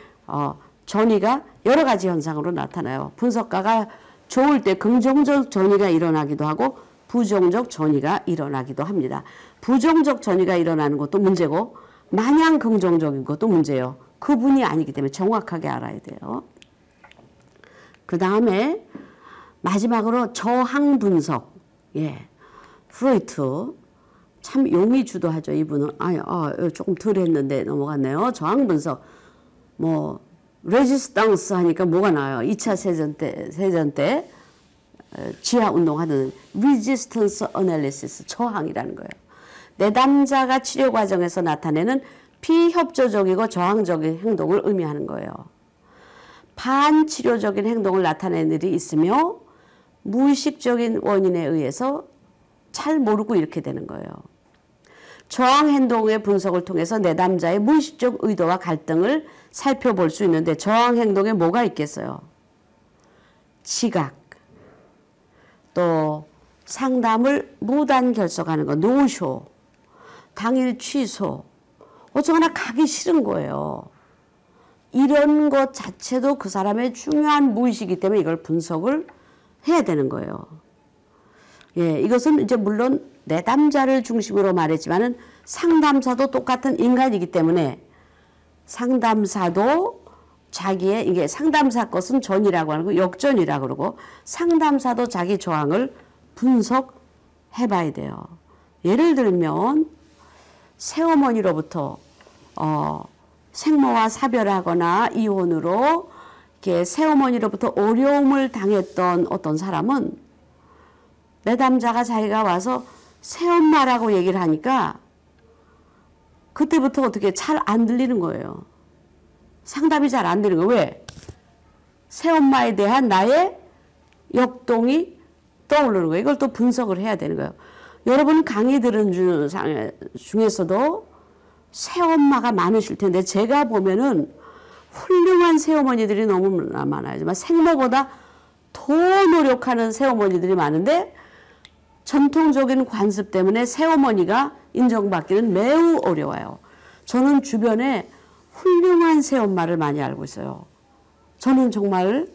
전이가 여러 가지 현상으로 나타나요. 분석가가 좋을 때 긍정적 전이가 일어나기도 하고 부정적 전이가 일어나기도 합니다. 부정적 전이가 일어나는 것도 문제고 마냥 긍정적인 것도 문제예요. 그분이 아니기 때문에 정확하게 알아야 돼요. 그 다음에 마지막으로 저항 분석. 예. 프로이트. 참 용이 주도하죠, 이분은. 조금 덜 했는데 넘어갔네요. 저항 분석. 뭐, 레지스탕스 하니까 뭐가 나와요? 2차 세전 때 지하 운동하는 resistance analysis, 저항이라는 거예요. 내담자가 치료 과정에서 나타내는 비협조적이고 저항적인 행동을 의미하는 거예요. 반치료적인 행동을 나타내는 일이 있으며 무의식적인 원인에 의해서 잘 모르고 이렇게 되는 거예요. 저항 행동의 분석을 통해서 내담자의 무의식적 의도와 갈등을 살펴볼 수 있는데 저항 행동에 뭐가 있겠어요? 지각, 또 상담을 무단 결석하는 거, 노쇼, 당일 취소, 어쩌거나 가기 싫은 거예요. 이런 것 자체도 그 사람의 중요한 무의식이기 때문에 이걸 분석을 해야 되는 거예요. 예, 이것은 이제 물론 내담자를 중심으로 말했지만은 상담사도 똑같은 인간이기 때문에 상담사도 자기의 이게 상담사 것은 전이라고 하는 거 역전이라고 그러고 상담사도 자기 저항을 분석해 봐야 돼요. 예를 들면 새어머니로부터 생모와 사별하거나 이혼으로 이렇게 새어머니로부터 어려움을 당했던 어떤 사람은 내담자가 자기가 와서 새엄마라고 얘기를 하니까 그때부터 어떻게 잘 안 들리는 거예요. 상담이 잘 안 되는 거예요. 왜? 새엄마에 대한 나의 역동이 떠오르는 거예요. 이걸 또 분석을 해야 되는 거예요. 여러분 강의 들은 중에서도 새엄마가 많으실 텐데 제가 보면은 훌륭한 새어머니들이 너무 많아요. 정말 생모보다 더 노력하는 새어머니들이 많은데 전통적인 관습 때문에 새어머니가 인정받기는 매우 어려워요. 저는 주변에 훌륭한 새엄마를 많이 알고 있어요. 저는 정말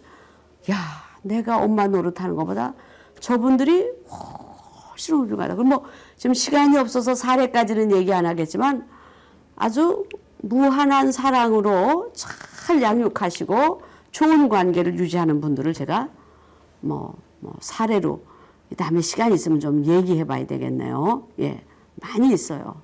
내가 엄마 노릇하는 것보다 저분들이 훨씬 훌륭하다. 그럼 뭐 지금 시간이 없어서 사례까지는 얘기 안 하겠지만 아주 무한한 사랑으로 잘 양육하시고 좋은 관계를 유지하는 분들을 제가 사례로 다음에 시간 있으면 좀 얘기해 봐야 되겠네요. 예, 많이 있어요.